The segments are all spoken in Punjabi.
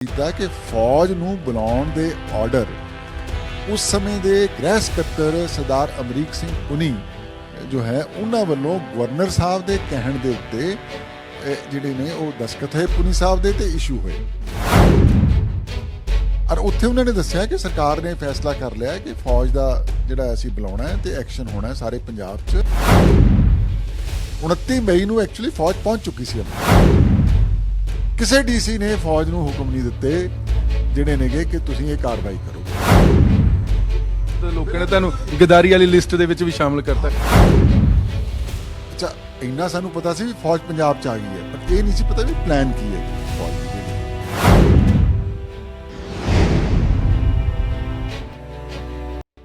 ਕੀਤਾ ਕਿ ਫੌਜ ਨੂੰ ਬੁਲਾਉਣ ਦੇ ਆਰਡਰ ਉਸ ਸਮੇਂ ਦੇ ਗ੍ਰਹਿ ਸਕੱਤਰ ਸਰਦਾਰ ਅਮਰੀਕ ਸਿੰਘ ਪੁਨੀ ਜੋ ਹੈ ਉਹਨਾਂ ਵੱਲੋਂ ਗਵਰਨਰ ਸਾਹਿਬ ਦੇ ਕਹਿਣ ਦੇ ਉੱਤੇ ਜਿਹੜੇ ਨੇ ਉਹ ਦਸਤਖਤ ਹੋਏ ਪੁਨੀ ਸਾਹਿਬ ਦੇ ਤੇ ਇਸ਼ੂ ਹੋਏ। ਔਰ ਉੱਥੇ ਉਹਨਾਂ ਨੇ ਦੱਸਿਆ ਕਿ ਸਰਕਾਰ ਨੇ ਫੈਸਲਾ ਕਰ ਲਿਆ ਕਿ ਫੌਜ ਦਾ ਜਿਹੜਾ ਅਸੀਂ ਬੁਲਾਉਣਾ ਹੈ ਤੇ ਐਕਸ਼ਨ ਹੋਣਾ ਹੈ ਸਾਰੇ ਪੰਜਾਬ 'ਚ। 29 ਮਈ ਨੂੰ ਐਕਚੁਅਲੀ ਫੌਜ ਪਹੁੰਚ ਚੁੱਕੀ ਸੀ। ਕਿਸੇ ਡੀਸੀ ਨੇ ਫੌਜ ਨੂੰ ਹੁਕਮ ਨਹੀਂ ਦਿੱਤੇ ਜਿਹੜੇ ਨੇਗੇ ਕਿ ਤੁਸੀਂ ਇਹ ਕਾਰਵਾਈ ਕਰੋ। ਤੇ ਲੋਕਾਂ ਨੇ ਤੁਹਾਨੂੰ ਗਦਾਰੀ ਵਾਲੀ ਲਿਸਟ ਦੇ ਵਿੱਚ ਵੀ ਸ਼ਾਮਲ ਕਰਤਾ। ਅੱਛਾ, ਇੰਨਾ ਸਾਨੂੰ ਪਤਾ ਸੀ ਵੀ ਫੌਜ ਪੰਜਾਬ 'ਚ ਆ ਗਈ ਹੈ, ਪਰ ਇਹ ਨਹੀਂ ਸੀ ਪਤਾ ਵੀ ਪਲਾਨ ਕੀ ਹੈ ਫੌਜ ਦੀ।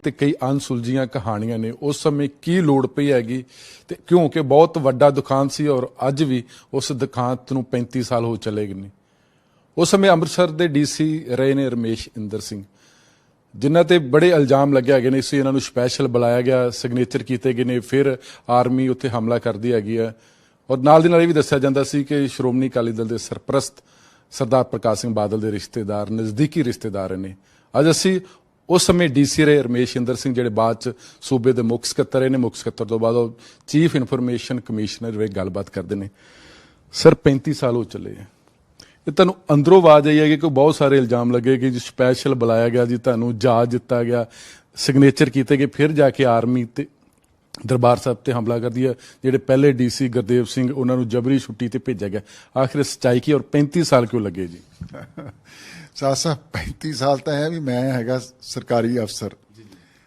ਤੇ ਕਈ ਅਣਸੁਲਝੀਆਂ ਕਹਾਣੀਆਂ ਨੇ ਉਸ ਸਮੇਂ ਕੀ ਲੋੜ ਪਈ ਹੈਗੀ ਤੇ ਕਿਉਂਕਿ ਬਹੁਤ ਵੱਡਾ ਦੁਖਾਂਤ ਸੀ ਔਰ ਅੱਜ ਵੀ ਉਸ ਦੁਖਾਂਤ ਨੂੰ 35 ਸਾਲ ਹੋ ਚਲੇ ਗਏ ਨੇ। ਉਸ ਸਮੇਂ ਅੰਮ੍ਰਿਤਸਰ ਦੇ ਡੀਸੀ ਰਹੇ ਨੇ ਰਮੇਸ਼ ਇੰਦਰ ਸਿੰਘ, ਜਿਨ੍ਹਾਂ ਤੇ ਬੜੇ ਇਲਜ਼ਾਮ ਲੱਗਿਆ ਗਏ ਨੇ ਸੀ। ਇਹਨਾਂ ਨੂੰ ਸਪੈਸ਼ਲ ਬੁਲਾਇਆ ਗਿਆ, ਸਿਗਨੇਚਰ ਕੀਤੇ ਗਏ ਨੇ, ਫਿਰ ਆਰਮੀ ਉੱਥੇ ਹਮਲਾ ਕਰਦੀ ਹੈਗੀ ਆ। ਔਰ ਨਾਲ ਦੀ ਨਾਲ ਇਹ ਵੀ ਦੱਸਿਆ ਜਾਂਦਾ ਸੀ ਕਿ ਸ਼੍ਰੋਮਣੀ ਅਕਾਲੀ ਦਲ ਦੇ ਸਰਪ੍ਰਸਤ ਸਰਦਾਰ ਪ੍ਰਕਾਸ਼ ਸਿੰਘ ਬਾਦਲ ਦੇ ਰਿਸ਼ਤੇਦਾਰ, ਨਜ਼ਦੀਕੀ ਰਿਸ਼ਤੇਦਾਰ ਨੇ। ਅੱਜ ਅਸੀਂ ਉਸ ਸਮੇਂ ਡੀਸੀ ਰਹੇ ਰਮੇਸ਼ ਇੰਦਰ ਸਿੰਘ, ਜਿਹੜੇ ਬਾਅਦ ਚ ਸੂਬੇ ਦੇ ਮੁੱਖ ਸਕੱਤਰ ਰਹੇ ਨੇ। ਮੁੱਖ ਸਕੱਤਰ ਤੋਂ ਬਾਅਦ ਉਹ ਚੀਫ ਇਨਫੋਰਮੇਸ਼ਨ ਕਮਿਸ਼ਨਰ ਵੇ ਗੱਲਬਾਤ ਕਰਦੇ ਨੇ। ਸਰ 35 ਸਾਲ ਹੋ ਚੱਲੇ ਆ, ਇਹ ਤੁਹਾਨੂੰ ਅੰਦਰੋਂ ਆਵਾਜ਼ ਆਈ ਹੈ ਕਿ ਬਹੁਤ ਸਾਰੇ ਇਲਜ਼ਾਮ ਲੱਗੇ ਕਿ ਸਪੈਸ਼ਲ ਬੁਲਾਇਆ ਗਿਆ ਜੀ, ਤੁਹਾਨੂੰ ਜਹਾਜ਼ ਦਿੱਤਾ ਗਿਆ, ਸਿਗਨੇਚਰ ਕੀਤੇ ਗਏ, ਫਿਰ ਜਾ ਕੇ ਆਰਮੀ ਤੇ ਦਰਬਾਰ ਸਾਹਿਬ ਤੇ ਹਮਲਾ ਕਰਦੀ ਹੈ। ਜਿਹੜੇ ਪਹਿਲੇ ਡੀਸੀ ਗੁਰਦੇਵ ਸਿੰਘ, ਉਹਨਾਂ ਨੂੰ ਜਬਰੀ ਛੁੱਟੀ ਤੇ ਭੇਜਿਆ ਗਿਆ। ਆਖਿਰ ਸੱਚਾਈ ਕੀ ਔਰ 35 ਸਾਲ ਕਿਉਂ ਲੱਗੇ ਜੀ? ਸਾਸਾ 35 ਸਾਲ ਤਾਂ ਹੈ ਵੀ ਮੈਂ ਹੈਗਾ ਸਰਕਾਰੀ ਅਫਸਰ,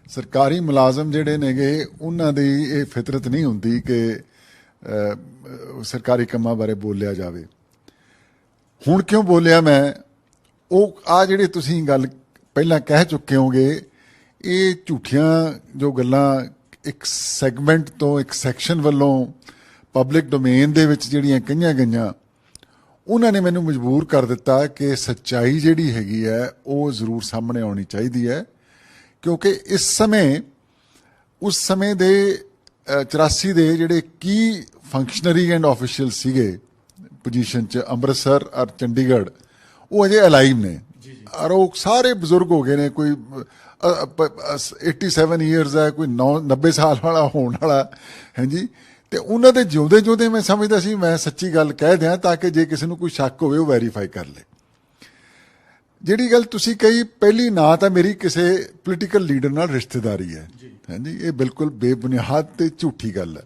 ਸਰਕਾਰੀ ਮੁਲਾਜ਼ਮ ਜਿਹੜੇ ਨੇਗੇ ਉਹਨਾਂ ਦੀ ਇਹ ਫਿਤਰਤ ਨਹੀਂ ਹੁੰਦੀ ਕਿ ਸਰਕਾਰੀ ਕੰਮਾਂ ਬਾਰੇ ਬੋਲਿਆ ਜਾਵੇ। ਹੁਣ ਕਿਉਂ ਬੋਲਿਆ ਮੈਂ, ਉਹ ਆ ਜਿਹੜੇ ਤੁਸੀਂ ਗੱਲ ਪਹਿਲਾਂ ਕਹਿ ਚੁੱਕੇ ਹੋਗੇ, ਇਹ ਝੂਠੀਆਂ ਜੋ ਗੱਲਾਂ ਇੱਕ ਸੈਗਮੈਂਟ ਤੋਂ, ਇੱਕ ਸੈਕਸ਼ਨ ਵੱਲੋਂ ਪਬਲਿਕ ਡੋਮੇਨ ਦੇ ਵਿੱਚ ਜਿਹੜੀਆਂ ਕਹੀਆਂ ਗਈਆਂ, ਉਹਨਾਂ ਨੇ ਮੈਨੂੰ ਮਜਬੂਰ ਕਰ ਦਿੱਤਾ ਕਿ ਸੱਚਾਈ ਜਿਹੜੀ ਹੈਗੀ ਹੈ ਉਹ ਜ਼ਰੂਰ ਸਾਹਮਣੇ ਆਉਣੀ ਚਾਹੀਦੀ ਹੈ। ਕਿਉਂਕਿ ਇਸ ਸਮੇਂ ਉਸ ਸਮੇਂ ਦੇ 84 ਦੇ ਜਿਹੜੇ ਕੀ ਫੰਕਸ਼ਨਰੀ ਐਂਡ ਆਫੀਸ਼ੀਅਲ ਸੀਗੇ ਪੋਜੀਸ਼ਨ 'ਚ ਅੰਮ੍ਰਿਤਸਰ ਔਰ ਚੰਡੀਗੜ੍ਹ, ਉਹ ਅਜੇ ਅਲਾਈਵ ਨੇ ਔਰ ਉਹ ਸਾਰੇ ਬਜ਼ੁਰਗ ਹੋ ਗਏ ਨੇ। ਕੋਈ 87 ਈਅਰਸ ਹੈ, ਕੋਈ 90 ਸਾਲ ਵਾਲਾ ਹੋਣ ਵਾਲਾ ਹੈ ਜੀ। ਤੇ ਉਹਨਾਂ ਦੇ ਜਿਉਂਦੇ ਜਿਉਂਦੇ ਮੈਂ ਸਮਝਦਾ ਸੀ ਮੈਂ ਸੱਚੀ ਗੱਲ ਕਹਿ ਦਿਆਂ ਤਾਂ ਕਿ ਜੇ ਕਿਸੇ ਨੂੰ ਕੋਈ ਸ਼ੱਕ ਹੋਵੇ ਉਹ ਵੈਰੀਫਾਈ ਕਰ ਲੇ। ਜਿਹੜੀ ਗੱਲ ਤੁਸੀਂ ਕਹੀ ਪਹਿਲੀ, ਨਾ ਤਾਂ ਮੇਰੀ ਕਿਸੇ ਪੋਲੀਟੀਕਲ ਲੀਡਰ ਨਾਲ ਰਿਸ਼ਤੇਦਾਰੀ ਹੈ ਹਾਂਜੀ, ਇਹ ਬਿਲਕੁਲ ਬੇਬੁਨਿਆਦ ਤੇ ਝੂਠੀ ਗੱਲ ਹੈ।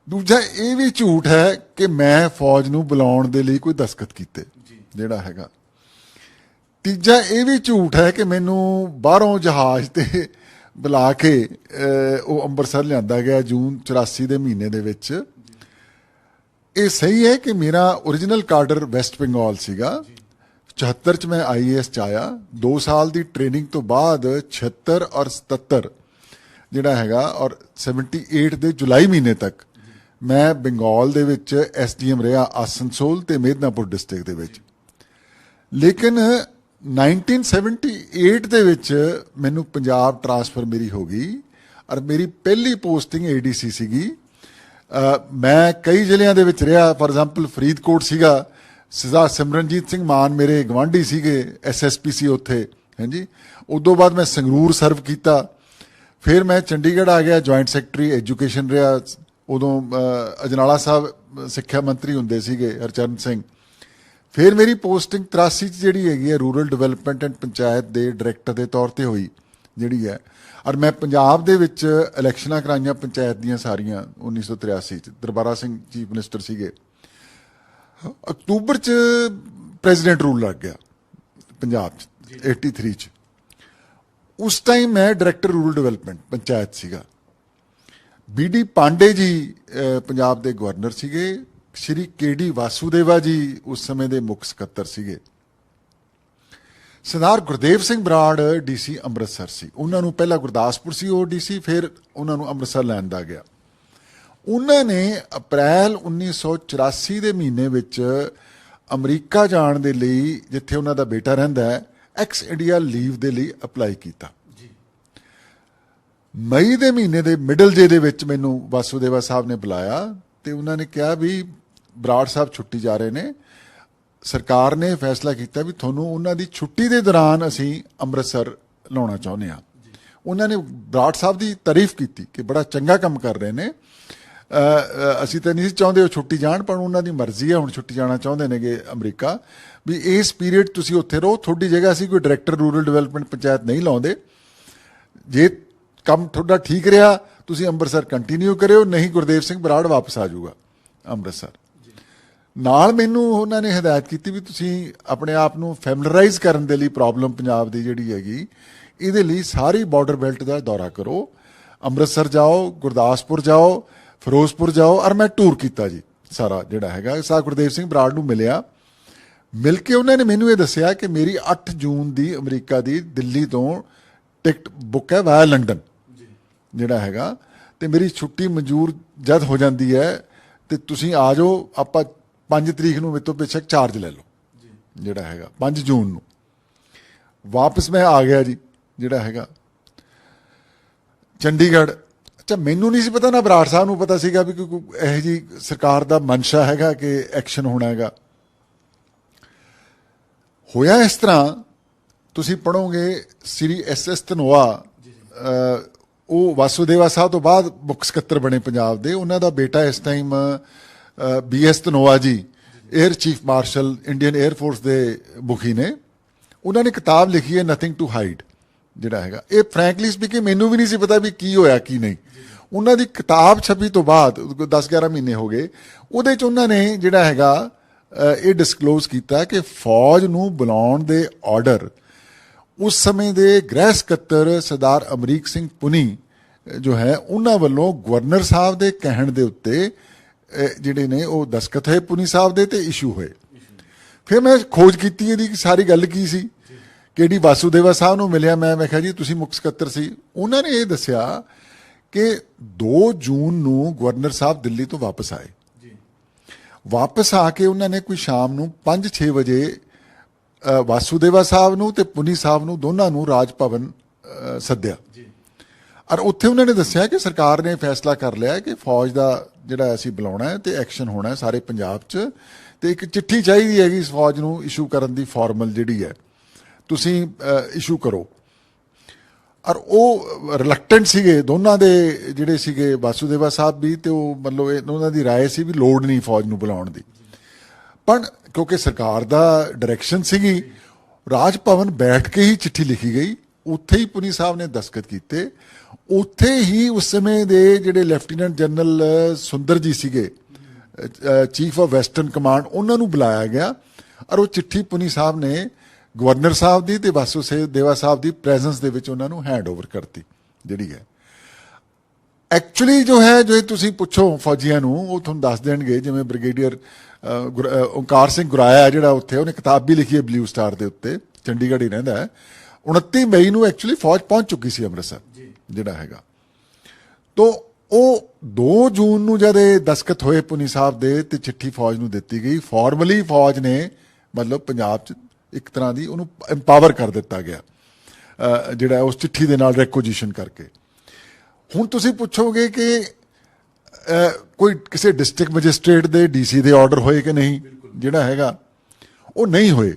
ਦੂਜਾ ਇਹ ਵੀ ਝੂਠ ਹੈ ਕਿ ਮੈਂ ਫੌਜ ਨੂੰ ਬੁਲਾਉਣ ਦੇ ਲਈ ਕੋਈ ਦਸਤਖਤ ਕੀਤੇ ਜਿਹੜਾ ਹੈਗਾ। ਤੀਜਾ ਇਹ ਵੀ ਝੂਠ ਹੈ ਕਿ ਮੈਨੂੰ ਬਾਹਰੋਂ ਜਹਾਜ਼ ਤੇ ਬੁਲਾ ਕੇ ਉਹ ਅੰਮ੍ਰਿਤਸਰ ਲਿਆਂਦਾ ਗਿਆ ਜੂਨ 84 ਦੇ ਮਹੀਨੇ ਦੇ ਵਿੱਚ। ਇਹ ਸਹੀ ਹੈ ਕਿ ਮੇਰਾ ਓਰੀਜਨਲ ਕਾਡਰ ਵੈਸਟ ਬੰਗਾਲ ਸੀਗਾ। 74 ਚ ਮੈਂ IAS ਚ ਆਇਆ। 2 ਸਾਲ ਦੀ ਟ੍ਰੇਨਿੰਗ ਤੋਂ ਬਾਅਦ 76 ਔਰ 77 ਜਿਹੜਾ ਹੈਗਾ ਔਰ 78 ਦੇ ਜੁਲਾਈ ਮਹੀਨੇ ਤੱਕ ਮੈਂ ਬੰਗਾਲ ਦੇ ਵਿੱਚ SDM ਰਿਹਾ, ਆਸਨਸੋਲ ਤੇ ਮੇਦਨਾਪੁਰ ਡਿਸਟ੍ਰਿਕਟ ਦੇ ਵਿੱਚ। ਲੇਕਿਨ 1978 ਦੇ ਵਿੱਚ ਮੈਨੂੰ ਪੰਜਾਬ ਟਰਾਂਸਫਰ ਮੇਰੀ ਹੋ ਗਈ ਔਰ ਮੇਰੀ ਪਹਿਲੀ ਪੋਸਟਿੰਗ ADC ਸੀਗੀ। ਮੈਂ ਕਈ ਜ਼ਿਲ੍ਹਿਆਂ ਦੇ ਵਿੱਚ ਰਿਹਾ। ਫॉर ਐਗਜ਼ਾਮਪਲ ਫਰੀਦਕੋਟ ਸੀਗਾ, ਸਰਦਾਰ ਸਿਮਰਨਜੀਤ ਸਿੰਘ ਮਾਨ ਮੇਰੇ ਗਵਾਂਢੀ ਸੀਗੇ, SSP ਸੀ ਉੱਥੇ ਹਾਂਜੀ। ਉਦੋਂ ਬਾਅਦ ਮੈਂ ਸੰਗਰੂਰ ਸਰਵ ਕੀਤਾ। ਫਿਰ ਮੈਂ ਚੰਡੀਗੜ੍ਹ ਆ ਗਿਆ, ਜੁਆਇੰਟ ਸੈਕਟਰੀ ਐਜੂਕੇਸ਼ਨ ਰਿਹਾ। ਉਦੋਂ ਅਜਨਾਲਾ ਸਾਹਿਬ ਸਿੱਖਿਆ ਮੰਤਰੀ ਹੁੰਦੇ ਸੀਗੇ, ਹਰਚਰਨ ਸਿੰਘ। ਫਿਰ ਮੇਰੀ ਪੋਸਟਿੰਗ 83 ਚ ਜਿਹੜੀ ਹੈਗੀ ਹੈ ਰੂਰਲ ਡਿਵੈਲਪਮੈਂਟ ਐਂਡ ਪੰਚਾਇਤ ਦੇ ਡਾਇਰੈਕਟਰ ਦੇ ਤੌਰ ਤੇ ਹੋਈ ਜਿਹੜੀ ਹੈ। ਔਰ ਮੈਂ ਪੰਜਾਬ ਦੇ ਵਿੱਚ ਇਲੈਕਸ਼ਨਾਂ ਕਰਾਈਆਂ ਪੰਚਾਇਤ ਦੀਆਂ ਸਾਰੀਆਂ 1983 ਚ। ਦਰਬਾਰਾ ਸਿੰਘ ਚੀਫ ਮਿਨਿਸਟਰ ਸੀਗੇ। ਅਕਤੂਬਰ ਚ ਪ੍ਰੈਜ਼ੀਡੈਂਟ ਰੂਲ ਲੱਗ ਗਿਆ ਪੰਜਾਬ ਚ 83 ਚ। ਉਸ ਟਾਈਮ ਮੈਂ ਡਾਇਰੈਕਟਰ ਰੂਰਲ ਡਿਵੈਲਪਮੈਂਟ ਪੰਚਾਇਤ ਸੀਗਾ। BD ਪਾਂਡੇ ਜੀ ਪੰਜਾਬ ਦੇ ਗਵਰਨਰ ਸੀਗੇ। ਸ਼੍ਰੀ KD ਵਾਸੂਦੇਵਾ ਜੀ ਉਸ ਸਮੇਂ ਦੇ ਮੁੱਖ ਸਕੱਤਰ ਸੀਗੇ। ਸਰਦਾਰ ਗੁਰਦੇਵ ਸਿੰਘ ਬਰਾੜ DC ਅੰਮ੍ਰਿਤਸਰ ਸੀ। ਉਹਨਾਂ ਨੂੰ ਪਹਿਲਾਂ ਗੁਰਦਾਸਪੁਰ ਸੀ ਉਹ DC, ਫਿਰ ਉਹਨਾਂ ਨੂੰ ਅੰਮ੍ਰਿਤਸਰ ਲਿਆਂਦਾ ਗਿਆ। ਉਹਨਾਂ ਨੇ ਅਪ੍ਰੈਲ 1984 ਦੇ ਮਹੀਨੇ ਵਿੱਚ ਅਮਰੀਕਾ ਜਾਣ ਦੇ ਲਈ, ਜਿੱਥੇ ਉਹਨਾਂ ਦਾ ਬੇਟਾ ਰਹਿੰਦਾ ਹੈ, ਐਕਸ ਇੰਡੀਆ ਲੀਵ ਦੇ ਲਈ ਅਪਲਾਈ ਕੀਤਾ। ਮਈ ਦੇ ਮਹੀਨੇ ਦੇ ਮਿਡਲ ਜੇ ਦੇ ਵਿੱਚ ਮੈਨੂੰ ਵਾਸੂਦੇਵਾ ਸਾਹਿਬ ਨੇ ਬੁਲਾਇਆ ਤੇ ਉਹਨਾਂ ਨੇ ਕਿਹਾ ਵੀ ਬਰਾੜ ਸਾਹਿਬ ਛੁੱਟੀ ਜਾ ਰਹੇ ਨੇ, ਸਰਕਾਰ ਨੇ ਫੈਸਲਾ ਕੀਤਾ ਵੀ ਤੁਹਾਨੂੰ ਉਹਨਾਂ ਦੀ ਛੁੱਟੀ ਦੇ ਦੌਰਾਨ ਅਸੀਂ ਅੰਮ੍ਰਿਤਸਰ ਲਾਉਣਾ ਚਾਹੁੰਦੇ ਹਾਂ। ਉਹਨਾਂ ਨੇ ਬਰਾੜ ਸਾਹਿਬ ਦੀ ਤਾਰੀਫ ਕੀਤੀ ਕਿ ਬੜਾ ਚੰਗਾ ਕੰਮ ਕਰ ਰਹੇ ਨੇ। ਅਸੀਂ ਤਾਂ ਨਹੀਂ ਚਾਹੁੰਦੇ ਉਹ ਛੁੱਟੀ ਜਾਣ, ਪਰ ਉਹਨਾਂ ਦੀ ਮਰਜ਼ੀ ਹੈ, ਹੁਣ ਛੁੱਟੀ ਜਾਣਾ ਚਾਹੁੰਦੇ ਨੇਗੇ ਅਮਰੀਕਾ, ਵੀ ਇਸ ਪੀਰੀਅਡ ਤੁਸੀਂ ਉੱਥੇ ਰਹੋ। ਤੁਹਾਡੀ ਜਗ੍ਹਾ ਅਸੀਂ ਕੋਈ ਡਾਇਰੈਕਟਰ ਰੂਰਲ ਡਿਵੈਲਪਮੈਂਟ ਪੰਚਾਇਤ ਨਹੀਂ ਲਾਉਂਦੇ। ਜੇ ਕੰਮ ਤੁਹਾਡਾ ਠੀਕ ਰਿਹਾ ਤੁਸੀਂ ਅੰਮ੍ਰਿਤਸਰ ਕੰਟੀਨਿਊ ਕਰਿਓ, ਨਹੀਂ ਗੁਰਦੇਵ ਸਿੰਘ ਬਰਾੜ ਵਾਪਸ ਆ ਜਾਊਗਾ ਅੰਮ੍ਰਿਤਸਰ। ਨਾਲ ਮੈਨੂੰ ਉਹਨਾਂ ਨੇ ਹਦਾਇਤ ਕੀਤੀ ਵੀ ਤੁਸੀਂ ਆਪਣੇ ਆਪ ਨੂੰ ਫੈਮਿਲਰਾਈਜ਼ ਕਰਨ ਦੇ ਲਈ ਪ੍ਰੋਬਲਮ ਪੰਜਾਬ ਦੀ ਜਿਹੜੀ ਹੈਗੀ, ਇਹਦੇ ਲਈ ਸਾਰੀ ਬਾਰਡਰ ਬੈਲਟ ਦਾ ਦੌਰਾ ਕਰੋ, ਅੰਮ੍ਰਿਤਸਰ ਜਾਓ, ਗੁਰਦਾਸਪੁਰ ਜਾਓ, ਫਿਰੋਜ਼ਪੁਰ ਜਾਓ। ਔਰ ਮੈਂ ਟੂਰ ਕੀਤਾ ਜੀ ਸਾਰਾ ਜਿਹੜਾ ਹੈਗਾ। ਸਾਹ ਗੁਰਦੇਵ ਸਿੰਘ ਬਰਾੜ ਨੂੰ ਮਿਲਿਆ, ਮਿਲ ਕੇ ਉਹਨਾਂ ਨੇ ਮੈਨੂੰ ਇਹ ਦੱਸਿਆ ਕਿ ਮੇਰੀ 8 ਜੂਨ ਦੀ ਅਮਰੀਕਾ ਦੀ ਦਿੱਲੀ ਤੋਂ ਟਿਕਟ ਬੁੱਕ ਹੈ ਵਾਇਆ ਲੰਡਨ ਜਿਹੜਾ ਹੈਗਾ, ਤੇ ਮੇਰੀ ਛੁੱਟੀ ਮਨਜ਼ੂਰ ਜਦ ਹੋ ਜਾਂਦੀ ਹੈ ਤੇ ਤੁਸੀਂ ਆ ਜਾਓ, ਆਪਾਂ 5 ਤਰੀਕ ਨੂੰ ਮੇਰੇ ਤੋਂ ਬੇਸ਼ੱਕ ਚਾਰਜ ਲੈ ਲਓ ਜਿਹੜਾ ਹੈਗਾ। 5 ਜੂਨ ਨੂੰ ਵਾਪਸ ਮੈਂ ਆ ਗਿਆ ਜੀ ਜਿਹੜਾ ਹੈਗਾ ਚੰਡੀਗੜ੍ਹ। ਅੱਛਾ, ਮੈਨੂੰ ਨਹੀਂ ਸੀ ਪਤਾ, ਨਾ ਬਰਾੜ ਸਾਹਿਬ ਨੂੰ ਪਤਾ ਸੀਗਾ ਵੀ ਕੋਈ ਇਹੋ ਜਿਹੀ ਸਰਕਾਰ ਦਾ ਮਨਸ਼ਾ ਹੈਗਾ ਕਿ ਐਕਸ਼ਨ ਹੋਣਾ ਹੈਗਾ। ਹੋਇਆ ਇਸ ਤਰ੍ਹਾਂ, ਤੁਸੀਂ ਪੜ੍ਹੋਗੇ ਸ੍ਰੀ SS ਧਨੋਆ, ਉਹ ਵਾਸੂਦੇਵਾ ਸਾਹਿਬ ਤੋਂ ਬਾਅਦ ਮੁੱਖ ਸਕੱਤਰ ਬਣੇ ਪੰਜਾਬ ਦੇ। ਉਹਨਾਂ ਦਾ ਬੇਟਾ ਇਸ ਟਾਈਮ BS ਧਨੋਆ ਜੀ air chief marshal Indian air force ਦੇ ਮੁਖੀ ਨੇ। ਉਹਨਾਂ ਨੇ ਕਿਤਾਬ ਲਿਖੀ ਹੈ ਨਥਿੰਗ ਟੂ ਹਾਈਡ ਜਿਹੜਾ ਹੈਗਾ। ਇਹ ਫਰੈਂਕਲੀ ਸਪੀਕਿੰਗ ਮੈਨੂੰ ਵੀ ਨਹੀਂ ਸੀ ਪਤਾ ਵੀ ਕੀ ਹੋਇਆ ਕੀ ਨਹੀਂ। ਉਹਨਾਂ ਦੀ ਕਿਤਾਬ ਛਪੀ ਤੋਂ ਬਾਅਦ 10-11 ਮਹੀਨੇ ਹੋ ਗਏ, ਉਹਦੇ 'ਚ ਉਹਨਾਂ ਨੇ ਜਿਹੜਾ ਹੈਗਾ ਇਹ ਡਿਸਕਲੋਜ਼ ਕੀਤਾ ਕਿ ਫੌਜ ਨੂੰ ਬੁਲਾਉਣ ਦੇ ਆਰਡਰ ਉਸ ਸਮੇਂ ਦੇ ਗ੍ਰਹਿ ਸਕੱਤਰ ਸਰਦਾਰ ਅਮਰੀਕ ਸਿੰਘ ਪੁਨੀ ਜੋ ਹੈ ਉਹਨਾਂ ਵੱਲੋਂ ਗਵਰਨਰ ਸਾਹਿਬ ਦੇ ਕਹਿਣ ਦੇ ਉੱਤੇ ਜਿਹੜੇ ਨੇ ਉਹ ਦਸਤਖਤ ਹੋਏ ਪੁਨੀ ਸਾਹਿਬ ਦੇ ਤੇ ਇਸ਼ੂ ਹੋਏ। ਫਿਰ ਮੈਂ ਖੋਜ ਕੀਤੀ ਇਹਦੀ ਸਾਰੀ ਗੱਲ ਕੀ ਸੀ। KD ਵਾਸੂਦੇਵਾ ਸਾਹਿਬ ਨੂੰ ਮਿਲਿਆ ਮੈਂ ਕਿਹਾ ਜੀ ਤੁਸੀਂ ਮੁੱਖ ਸਕੱਤਰ ਸੀ। ਉਹਨਾਂ ਨੇ ਇਹ ਦੱਸਿਆ ਕਿ 2 ਜੂਨ ਨੂੰ ਗਵਰਨਰ ਸਾਹਿਬ ਦਿੱਲੀ ਤੋਂ ਵਾਪਸ ਆਏ। ਵਾਪਸ ਆ ਕੇ ਉਹਨਾਂ ਨੇ ਕੋਈ ਸ਼ਾਮ ਨੂੰ 5-6 ਵਜੇ ਵਾਸੂਦੇਵਾ ਸਾਹਿਬ ਨੂੰ ਤੇ ਪੁਨੀ ਸਾਹਿਬ ਨੂੰ ਦੋਨਾਂ ਨੂੰ ਰਾਜ ਭਵਨ ਸੱਦਿਆ। ਔਰ ਉੱਥੇ ਉਹਨਾਂ ਨੇ ਦੱਸਿਆ ਕਿ ਸਰਕਾਰ ਨੇ ਫੈਸਲਾ ਕਰ ਲਿਆ ਕਿ ਫੌਜ ਦਾ ਜਿਹੜਾ ਅਸੀਂ ਬੁਲਾਉਣਾ ਹੈ ਤੇ ਐਕਸ਼ਨ ਹੋਣਾ ਹੈ ਸਾਰੇ ਪੰਜਾਬ 'ਚ, ਤੇ ਇੱਕ ਚਿੱਠੀ ਚਾਹੀਦੀ ਹੈਗੀ ਇਸ ਫੌਜ ਨੂੰ ਇਸ਼ੂ ਕਰਨ ਦੀ, ਫਾਰਮਲ ਜਿਹੜੀ ਹੈ ਤੁਸੀਂ ਇਸ਼ੂ ਕਰੋ। ਔਰ ਉਹ ਰਿਲੈਕਟੈਂਟ ਸੀਗੇ ਦੋਨਾਂ ਦੇ ਜਿਹੜੇ ਸੀਗੇ, ਵਾਸੂਦੇਵਾ ਸਾਹਿਬ ਵੀ ਤੇ ਉਹ ਮਤਲਬ ਉਹਨਾਂ ਦੀ ਰਾਏ ਸੀ ਵੀ ਲੋੜ ਨਹੀਂ ਫੌਜ ਨੂੰ ਬੁਲਾਉਣ ਦੀ। ਪਰ ਕਿਉਂਕਿ ਸਰਕਾਰ ਦਾ ਡਾਇਰੈਕਸ਼ਨ ਸੀਗੀ, ਰਾਜ ਭਵਨ ਬੈਠ ਕੇ ਹੀ ਚਿੱਠੀ ਲਿਖੀ ਗਈ, ਉੱਥੇ ਹੀ ਪੁਨੀ ਸਾਹਿਬ ਨੇ ਦਸਤਖਤ ਕੀਤੇ। ਉੱਥੇ ਹੀ ਉਸ ਸਮੇਂ ਦੇ ਜਿਹੜੇ ਲੈਫਟੀਨੈਂਟ ਜਨਰਲ ਸੁੰਦਰ ਜੀ ਸੀਗੇ, ਚੀਫ ਆਫ ਵੈਸਟਰਨ ਕਮਾਂਡ, ਉਹਨਾਂ ਨੂੰ ਬੁਲਾਇਆ ਗਿਆ ਔਰ ਉਹ ਚਿੱਠੀ ਪੁਨੀ ਸਾਹਿਬ ਨੇ ਗਵਰਨਰ ਸਾਹਿਬ ਦੀ ਤੇ ਵਾਸੂਦੇਵਾ ਸਾਹਿਬ ਦੀ ਪ੍ਰੈਜ਼ੈਂਸ ਦੇ ਵਿੱਚ ਉਹਨਾਂ ਨੂੰ ਹੈਂਡ ਓਵਰ ਕਰਤੀ ਜਿਹੜੀ ਹੈ। ਐਕਚੁਅਲੀ ਜੋ ਹੈ, ਜੋ ਤੁਸੀਂ ਪੁੱਛੋ ਫੌਜੀਆਂ ਨੂੰ ਉਹ ਤੁਹਾਨੂੰ ਦੱਸ ਦੇਣਗੇ। ਜਿਵੇਂ ਬ੍ਰਿਗੇਡੀਅਰ ਓਂਕਾਰ ਸਿੰਘ ਗੁਰਾਇਆ ਜਿਹੜਾ ਉੱਥੇ, ਉਹਨੇ ਕਿਤਾਬ ਵੀ ਲਿਖੀ ਹੈ ਬਲੂ ਸਟਾਰ ਦੇ ਉੱਤੇ, ਚੰਡੀਗੜ੍ਹ ਹੀ ਰਹਿੰਦਾ ਹੈ। 29 ਮਈ ਨੂੰ ਐਕਚੁਅਲੀ ਫੌਜ ਪਹੁੰਚ ਚੁੱਕੀ ਸੀ ਅੰਮ੍ਰਿਤਸਰ ਜਿਹੜਾ ਹੈਗਾ। ਤੋਂ ਉਹ 2 ਜੂਨ ਨੂੰ ਜਦ ਇਹ ਦਸਤਖਤ ਹੋਏ ਪੁਨੀ ਸਾਹਿਬ ਦੇ ਤੇ ਚਿੱਠੀ ਫੌਜ ਨੂੰ ਦਿੱਤੀ ਗਈ, ਫਾਰਮਲੀ ਫੌਜ ਨੇ ਮਤਲਬ ਪੰਜਾਬ 'ਚ ਇੱਕ ਤਰ੍ਹਾਂ ਦੀ ਉਹਨੂੰ ਐਮਪਾਵਰ ਕਰ ਦਿੱਤਾ ਗਿਆ ਜਿਹੜਾ ਉਸ ਚਿੱਠੀ ਦੇ ਨਾਲ ਰੈਕੁਜੀਸ਼ਨ ਕਰਕੇ। ਹੁਣ ਤੁਸੀਂ ਪੁੱਛੋਗੇ ਕਿ ਕੋਈ ਕਿਸੇ ਡਿਸਟ੍ਰਿਕਟ ਮੈਜਿਸਟ੍ਰੇਟ ਦੇ DC ਦੇ ਆਰਡਰ ਹੋਏ ਕਿ ਨਹੀਂ ਜਿਹੜਾ ਹੈਗਾ, ਉਹ ਨਹੀਂ ਹੋਏ।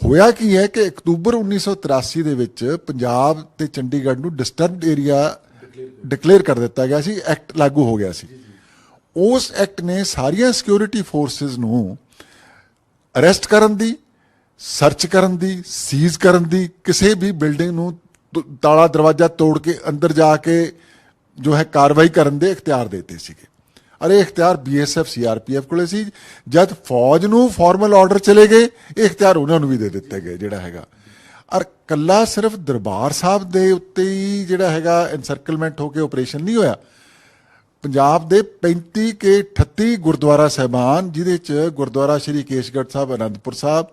ਹੋਇਆ ਕੀ ਹੈ ਕਿ ਅਕਤੂਬਰ 1983 ਦੇ ਵਿੱਚ ਪੰਜਾਬ ਤੇ ਚੰਡੀਗੜ੍ਹ ਨੂੰ ਡਿਸਟਰਬਡ ਏਰੀਆ ਡਿਕਲੇਅਰ ਕਰ ਦਿੱਤਾ ਗਿਆ ਸੀ, ਐਕਟ ਲਾਗੂ ਹੋ ਗਿਆ ਸੀ। ਉਸ ਐਕਟ ਨੇ ਸਾਰੀਆਂ ਸਿਕਿਉਰਿਟੀ ਫੋਰਸਿਸ ਨੂੰ ਅਰੈਸਟ ਕਰਨ ਦੀ, ਸਰਚ ਕਰਨ ਦੀ, ਸੀਜ਼ ਕਰਨ ਦੀ, ਕਿਸੇ ਵੀ ਬਿਲਡਿੰਗ ਨੂੰ ਤਾਲਾ ਦਰਵਾਜ਼ਾ ਤੋੜ ਕੇ ਅੰਦਰ ਜਾ ਕੇ ਜੋ ਹੈ ਕਾਰਵਾਈ ਕਰਨ ਦੇ ਇਖਤਿਆਰ ਦਿੱਤੇ ਸੀਗੇ। ਔਰ ਇਹ ਇਖਤਿਆਰ BSF CRPF ਕੋਲੇ ਸੀ। ਜਦ ਫੌਜ ਨੂੰ ਫਾਰਮਲ ਆਰਡਰ ਚਲੇ ਗਏ, ਇਹ ਇਖਤਿਆਰ ਉਹਨਾਂ ਨੂੰ ਵੀ ਦੇ ਦਿੱਤੇ ਗਏ ਜਿਹੜਾ ਹੈਗਾ। ਔਰ ਕੱਲਾ ਸਿਰਫ ਦਰਬਾਰ ਸਾਹਿਬ ਦੇ ਉੱਤੇ ਹੀ ਜਿਹੜਾ ਹੈਗਾ ਐਨਸਰਕਲਮੈਂਟ ਹੋ ਕੇ ਆਪਰੇਸ਼ਨ ਨਹੀਂ ਹੋਇਆ। ਪੰਜਾਬ ਦੇ 35 ਕੇ 38 ਗੁਰਦੁਆਰਾ ਸਾਹਿਬਾਨ, ਜਿਹਦੇ 'ਚ ਗੁਰਦੁਆਰਾ ਸ਼੍ਰੀ ਕੇਸ਼ਗੜ੍ਹ ਸਾਹਿਬ ਅਨੰਦਪੁਰ ਸਾਹਿਬ,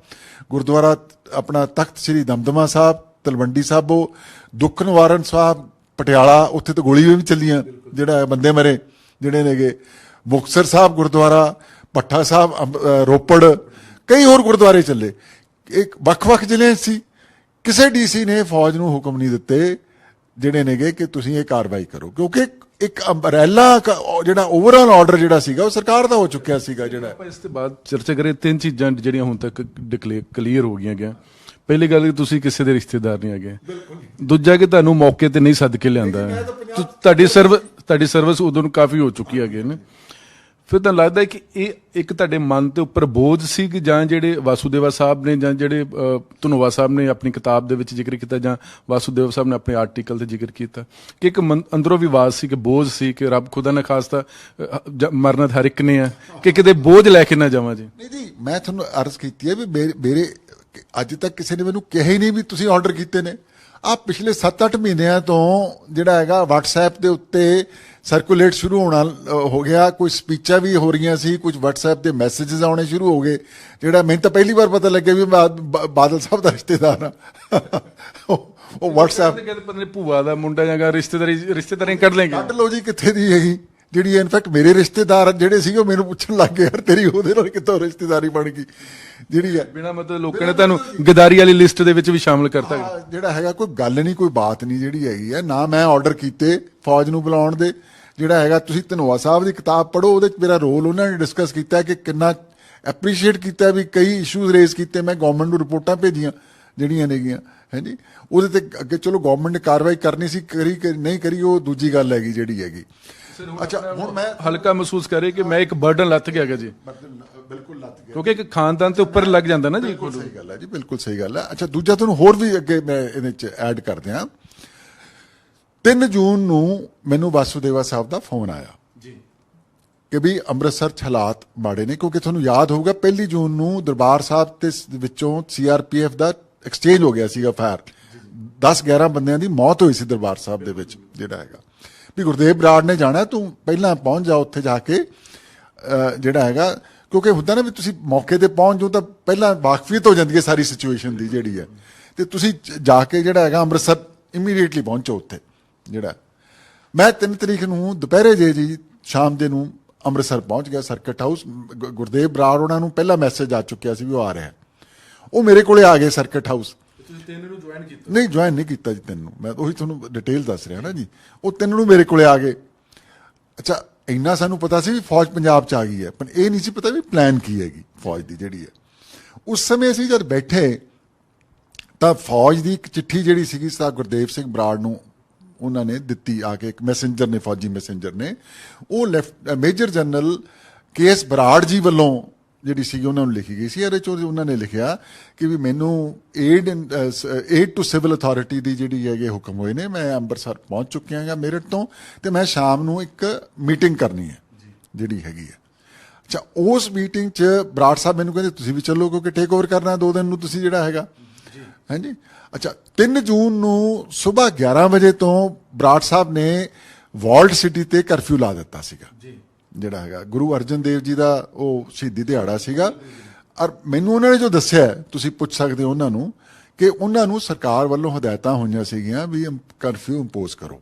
ਗੁਰਦੁਆਰਾ ਆਪਣਾ ਤਖਤ ਸ਼੍ਰੀ ਦਮਦਮਾ ਸਾਹਿਬ ਤਲਵੰਡੀ ਸਾਬੋ, ਦੁੱਖ ਨਿਵਾਰਨ ਸਾਹਿਬ ਪਟਿਆਲਾ, ਉੱਥੇ ਤਾਂ ਗੋਲੀਆਂ ਵੀ ਚੱਲੀਆਂ ਜਿਹੜਾ ਬੰਦੇ ਮਰੇ ਜਿਹੜੇ ਨੇਗੇ, ਮੁਕਤਸਰ ਸਾਹਿਬ ਗੁਰਦੁਆਰਾ, ਭੱਠਾ ਸਾਹਿਬ ਰੋਪੜ, ਕਈ ਹੋਰ ਗੁਰਦੁਆਰੇ ਚੱਲੇ। ਇੱਕ ਵੱਖ-ਵੱਖ ਜ਼ਿਲ੍ਹੇ ਸੀ। ਕਿਸੇ DC ਨੇ ਫੌਜ ਨੂੰ ਹੁਕਮ ਨਹੀਂ ਦਿੱਤੇ ਜਿਹੜੇ ਨੇਗੇ ਕਿ ਤੁਸੀਂ ਇਹ ਕਾਰਵਾਈ ਕਰੋ, ਕਿਉਂਕਿ ਇੱਕ ਅੰਬਰੈਲਾ ਜਿਹੜਾ ਓਵਰਆਲ ਆਰਡਰ ਜਿਹੜਾ ਸੀਗਾ ਉਹ ਸਰਕਾਰ ਦਾ ਹੋ ਚੁੱਕਿਆ ਸੀਗਾ ਜਿਹੜਾ। ਆਪਾਂ ਇਸ ਤੋਂ ਬਾਅਦ ਚਰਚਾ ਕਰੀਏ ਤਿੰਨ ਚੀਜ਼ਾਂ ਜਿਹੜੀਆਂ ਹੁਣ ਤੱਕ ਕਲੀਅਰ ਹੋ ਗਈਆਂ ਗਿਆ। ਪਹਿਲੀ ਗੱਲ ਕਿ ਤੁਸੀਂ ਕਿਸੇ ਦੇ ਰਿਸ਼ਤੇਦਾਰ ਨਹੀਂ ਹੈਗੇ, ਦੂਜਾ ਕਿ ਤੁਹਾਨੂੰ ਮੌਕੇ ਤੇ ਨਹੀਂ ਸੱਦ ਕੇ ਲਿਆਂਦਾ, ਤੁਹਾਡੀ ਸਰਵਿਸ ਉਦੋਂ ਨੂੰ ਕਾਫੀ ਹੋ ਚੁੱਕੀ ਹੈਗੇ ਨੇ। ਫਿਰ ਤੁਹਾਨੂੰ ਲੱਗਦਾ ਹੈ ਕਿ ਇਹ ਇੱਕ ਤੁਹਾਡੇ ਮਨ ਤੇ ਉੱਪਰ ਬੋਝ ਸੀ ਕਿ ਜਾਂ ਜਿਹੜੇ ਵਾਸੂਦੇਵਾ ਸਾਹਿਬ ਨੇ ਜਾਂ ਜਿਹੜੇ ਧਨੋਆ ਸਾਹਿਬ ਨੇ ਆਪਣੀ ਕਿਤਾਬ ਦੇ ਵਿੱਚ ਜ਼ਿਕਰ ਕੀਤਾ ਜਾਂ ਵਾਸੂਦੇਵ ਸਾਹਿਬ ਨੇ ਆਪਣੇ ਆਰਟੀਕਲ ਤੇ ਜ਼ਿਕਰ ਕੀਤਾ ਕਿ ਇੱਕ ਅੰਦਰੋਂ ਵੀ ਆਵਾਜ਼ ਸੀ ਕਿ ਬੋਝ ਸੀ ਕਿ ਰੱਬ ਖੁਦਾ ਨਾ ਖਾਸਤਾ ਮਰਨਾ ਹਰ ਇੱਕ ਨੇ ਆ ਕਿ ਕਿਤੇ ਬੋਝ ਲੈ ਕੇ ਨਾ ਜਾਵਾਂ ਜੀ। ਨਹੀਂ ਜੀ, ਮੈਂ ਤੁਹਾਨੂੰ ਅਰਜ਼ ਕੀਤੀ ਹੈ ਵੀ ਮੇਰੇ ਅੱਜ ਤੱਕ ਕਿਸੇ ਨੇ ਮੈਨੂੰ ਕਿਹਾ ਹੀ ਨਹੀਂ ਵੀ ਤੁਸੀਂ ਆਰਡਰ ਕੀਤੇ ਨੇ। ਆ ਪਿਛਲੇ 7-8 ਮਹੀਨਿਆਂ ਤੋਂ ਜਿਹੜਾ ਹੈਗਾ WhatsApp ਦੇ ਉੱਤੇ ਸਰਕੂਲੇਟ ਸ਼ੁਰੂ ਹੋਣਾ ਹੋ ਗਿਆ, ਕੋਈ ਸਪੀਚਾਂ ਵੀ ਹੋ ਰਹੀਆਂ ਸੀ, ਕੁਝ WhatsApp ਦੇ ਮੈਸੇजेस ਆਉਣੇ ਸ਼ੁਰੂ ਹੋ ਗਏ। ਜਿਹੜਾ ਮੈਨੂੰ ਤਾਂ ਪਹਿਲੀ ਵਾਰ ਪਤਾ ਲੱਗਿਆ ਵੀ ਮੈਂ ਬਾਦਲ ਸਾਹਿਬ ਦਾ ਰਿਸ਼ਤੇਦਾਰ ਹਾਂ। ਉਹ WhatsApp ਕਹਿੰਦੇ ਪਤਾ ਨਹੀਂ ਭੂਆ ਦਾ ਮੁੰਡਾ ਜਾਂ ਰਿਸ਼ਤੇਦਾਰੀ ਕੱਢ ਲੈਂਗੇ। ਕੱਢ ਲਓ ਜੀ, ਕਿੱਥੇ ਦੀ ਹੈਗੀ ਜਿਹੜੀ ਇਨਫੈਕਟ ਮੇਰੇ ਰਿਸ਼ਤੇਦਾਰ ਜਿਹੜੇ ਸੀਗੇ ਉਹ ਮੈਨੂੰ ਪੁੱਛਣ ਲੱਗ ਗਏ ਯਾਰ ਤੇਰੀ ਉਹਦੇ ਨਾਲ ਕਿੱਥੋਂ ਰਿਸ਼ਤੇਦਾਰੀ ਬਣ ਗਈ ਜਿਹੜੀ ਹੈ। ਬਿਨਾਂ ਮਤਲਬ ਲੋਕਾਂ ਨੇ ਤੁਹਾਨੂੰ ਗਦਾਰੀ ਵਾਲੀ ਲਿਸਟ ਦੇ ਵਿੱਚ ਵੀ ਸ਼ਾਮਲ ਕਰਤਾ ਜਿਹੜਾ ਹੈਗਾ ਕੋਈ ਗੱਲ ਨਹੀਂ, ਕੋਈ ਬਾਤ ਨਹੀਂ ਜਿਹੜੀ ਹੈਗੀ ਹੈ। ਨਾ ਮੈਂ ਆਰਡਰ ਕੀਤੇ ਫੌਜ ਨੂੰ ਬੁਲਾਉਣ ਦੇ। ਜਿਹੜਾ ਹੈਗਾ ਤੁਸੀਂ ਧਨੋਆ ਸਾਹਿਬ ਦੀ ਕਿਤਾਬ ਪੜ੍ਹੋ, ਉਹਦੇ 'ਚ ਮੇਰਾ ਰੋਲ ਉਹਨਾਂ ਨੇ ਡਿਸਕਸ ਕੀਤਾ ਕਿ ਕਿੰਨਾ ਐਪਰੀਸ਼ੀਏਟ ਕੀਤਾ ਵੀ ਕਈ ਇਸ਼ੂਜ਼ ਰੇਜ਼ ਕੀਤੇ। ਮੈਂ ਗਵਰਨਮੈਂਟ ਨੂੰ ਰਿਪੋਰਟਾਂ ਭੇਜੀਆਂ ਜਿਹੜੀਆਂ ਨੇਗੀਆਂ ਹੈ ਜੀ। ਉਹਦੇ ਤੇ ਅੱਗੇ ਚਲੋ ਗਵਰਨਮੈਂਟ ਨੇ ਕਾਰਵਾਈ ਕਰਨੀ ਸੀ, ਕਰੀ ਨਹੀਂ ਕਰੀ ਉਹ ਦੂਜੀ ਗੱਲ ਹੈਗੀ ਜਿਹੜੀ ਹੈਗੀ। ਅੱਛਾ, ਹੁਣ ਮੈਂ ਹਲਕਾ ਮਹਿਸੂਸ ਕਰੇ ਕਿ ਮੈਂ ਇੱਕ ਬਰਡਨ ਲੱਥ ਗਿਆ ਜੀ। ਬਿਲਕੁਲ ਲੱਥ ਗਿਆ, ਕਿਉਂਕਿ ਇੱਕ ਖਾਨਦਾਨ ਤੇ ਉੱਪਰ ਲੱਗ ਜਾਂਦਾ ਨਾ ਜੀ। ਸਹੀ ਗੱਲ ਹੈ ਜੀ, ਬਿਲਕੁਲ ਸਹੀ ਗੱਲ ਹੈ। ਅੱਛਾ, ਦੂਜਾ ਤੁਹਾਨੂੰ ਹੋਰ ਵੀ ਅੱਗੇ ਮੈਂ ਇਹਦੇ ਚ ਐਡ ਕਰ ਦਿਆਂ। 3 ਜੂਨ ਨੂੰ ਮੈਨੂੰ ਵਾਸੂਦੇਵਾ ਸਾਹਿਬ ਦਾ ਫੋਨ ਆਇਆ ਜੀ ਕਿ ਵੀ ਅੰਮ੍ਰਿਤਸਰ 'ਚ ਹਾਲਾਤ ਮਾੜੇ ਨੇ। ਕਿਉਂਕਿ ਤੁਹਾਨੂੰ ਯਾਦ ਹੋਊਗਾ 1 ਜੂਨ ਨੂੰ ਦਰਬਾਰ ਸਾਹਿਬ ਤੇ ਵਿੱਚੋਂ CRPF ਦਾ ਐਕਸਚੇਂਜ ਹੋ ਗਿਆ ਸੀਗਾ ਫਾਇਰ। 10-11 ਬੰਦਿਆਂ ਦੀ ਮੌਤ ਹੋਈ ਸੀ ਦਰਬਾਰ ਸਾਹਿਬ ਦੇ ਵਿੱਚ। ਜਿਹੜਾ ਹੈਗਾ ਵੀ ਗੁਰਦੇਵ ਬਰਾੜ ਨੇ ਜਾਣਾ, ਤੂੰ ਪਹਿਲਾਂ ਪਹੁੰਚ ਜਾ ਉੱਥੇ ਜਾ ਕੇ। ਜਿਹੜਾ ਹੈਗਾ ਕਿਉਂਕਿ ਹੁੰਦਾ ਨਾ ਵੀ ਤੁਸੀਂ ਮੌਕੇ ਤੇ ਪਹੁੰਚ ਜਾਓ ਤਾਂ ਪਹਿਲਾਂ ਵਾਕਫੀਅਤ ਹੋ ਜਾਂਦੀ ਹੈ ਸਾਰੀ ਸਿਚੁਏਸ਼ਨ ਦੀ ਜਿਹੜੀ ਹੈ, ਤੇ ਤੁਸੀਂ ਜਾ ਕੇ ਜਿਹੜਾ ਹੈਗਾ ਅੰਮ੍ਰਿਤਸਰ ਇਮੀਡੀਏਟਲੀ ਪਹੁੰਚੋ ਉੱਥੇ। ਜਿਹੜਾ ਮੈਂ 3 ਤਰੀਕ ਨੂੰ ਦੁਪਹਿਰੇ ਜੀ ਸ਼ਾਮ ਦੇ ਨੂੰ ਅੰਮ੍ਰਿਤਸਰ ਪਹੁੰਚ ਗਿਆ ਸਰਕਟ ਹਾਊਸ। ਗੁਰਦੇਵ ਬਰਾੜ ਉਹਨਾਂ ਨੂੰ ਪਹਿਲਾ ਮੈਸੇਜ ਆ ਚੁੱਕਿਆ ਸੀ ਵੀ ਉਹ ਆ ਰਿਹਾ। ਉਹ ਮੇਰੇ ਕੋਲੇ ਆ ਗਏ ਸਰਕਟ ਹਾਊਸ। ਨਹੀਂ, ਜੁਆਇਨ ਨਹੀਂ ਕੀਤਾ ਜੀ 3 ਨੂੰ, ਮੈਂ ਉਹੀ ਤੁਹਾਨੂੰ ਡਿਟੇਲ ਦੱਸ ਰਿਹਾ ਨਾ ਜੀ। ਉਹ 3 ਨੂੰ ਮੇਰੇ ਕੋਲੇ ਆ ਗਏ। ਅੱਛਾ, ਇੰਨਾ ਸਾਨੂੰ ਪਤਾ ਸੀ ਵੀ ਫੌਜ ਪੰਜਾਬ 'ਚ ਆ ਗਈ ਹੈ, ਪਰ ਇਹ ਨਹੀਂ ਸੀ ਪਤਾ ਵੀ ਪਲਾਨ ਕੀ ਹੈਗੀ ਫੌਜ ਦੀ ਜਿਹੜੀ ਹੈ। ਉਸ ਸਮੇਂ ਅਸੀਂ ਜਦ ਬੈਠੇ ਤਾਂ ਫੌਜ ਦੀ ਇੱਕ ਚਿੱਠੀ ਜਿਹੜੀ ਸੀਗੀ ਸਰ ਗੁਰਦੇਵ ਸਿੰਘ ਬਰਾੜ ਨੂੰ ਉਹਨਾਂ ਨੇ ਦਿੱਤੀ ਆ ਕੇ। ਇੱਕ ਮੈਸੇਂਜਰ ਨੇ, ਫੌਜੀ ਮੈਸੇਂਜਰ ਨੇ, ਉਹ major general KS Brar ji ਵੱਲੋਂ ਜਿਹੜੀ ਸੀਗੀ ਉਹਨਾਂ ਨੂੰ ਲਿਖੀ ਗਈ ਸੀ। ਇਹਦੇ 'ਚ ਉਹਨਾਂ ਨੇ ਲਿਖਿਆ ਕਿ ਵੀ ਮੈਨੂੰ ਏਡ ਟੂ ਸਿਵਲ ਅਥਾਰਟੀ ਦੀ ਜਿਹੜੀ ਹੈਗੇ ਹੁਕਮ ਹੋਏ ਨੇ। ਮੈਂ ਅੰਮ੍ਰਿਤਸਰ ਪਹੁੰਚ ਚੁੱਕਿਆ ਹਾਂ ਮੇਰਠ ਤੋਂ, ਤੇ ਮੈਂ ਸ਼ਾਮ ਨੂੰ ਇੱਕ ਮੀਟਿੰਗ ਕਰਨੀ ਹੈ ਜਿਹੜੀ ਹੈਗੀ ਹੈ। ਅੱਛਾ, ਉਸ ਮੀਟਿੰਗ 'ਚ ਬਰਾੜ ਸਾਹਿਬ ਮੈਨੂੰ ਕਹਿੰਦੇ ਤੁਸੀਂ ਵੀ ਚੱਲੋ ਕਿਉਂਕਿ ਟੇਕ ਓਵਰ ਕਰਨਾ 2 ਦਿਨ ਨੂੰ ਤੁਸੀਂ ਜਿਹੜਾ ਹੈਗਾ। ਹਾਂਜੀ, ਅੱਛਾ, 3 ਜੂਨ ਨੂੰ ਸਵੇਰ 11 ਵਜੇ ਤੋਂ ਬਰਾੜ ਸਾਹਿਬ ਨੇ ਵਾਲਡ ਸਿਟੀ ਤੇ ਕਰਫਿਊ ਲਾ ਦਿੱਤਾ ਸੀਗਾ। ਜਿਹੜਾ ਹੈਗਾ ਗੁਰੂ ਅਰਜਨ ਦੇਵ ਜੀ ਦਾ ਉਹ ਸ਼ਹੀਦੀ ਦਿਹਾੜਾ ਸੀਗਾ। ਔਰ ਮੈਨੂੰ ਉਹਨਾਂ ਨੇ ਜੋ ਦੱਸਿਆ, ਤੁਸੀਂ ਪੁੱਛ ਸਕਦੇ ਹੋ ਉਹਨਾਂ ਨੂੰ, ਕਿ ਉਹਨਾਂ ਨੂੰ ਸਰਕਾਰ ਵੱਲੋਂ ਹਦਾਇਤਾਂ ਹੋਈਆਂ ਸੀਗੀਆਂ ਵੀ ਕਰਫਿਊ ਇੰਪੋਜ਼ ਕਰੋ।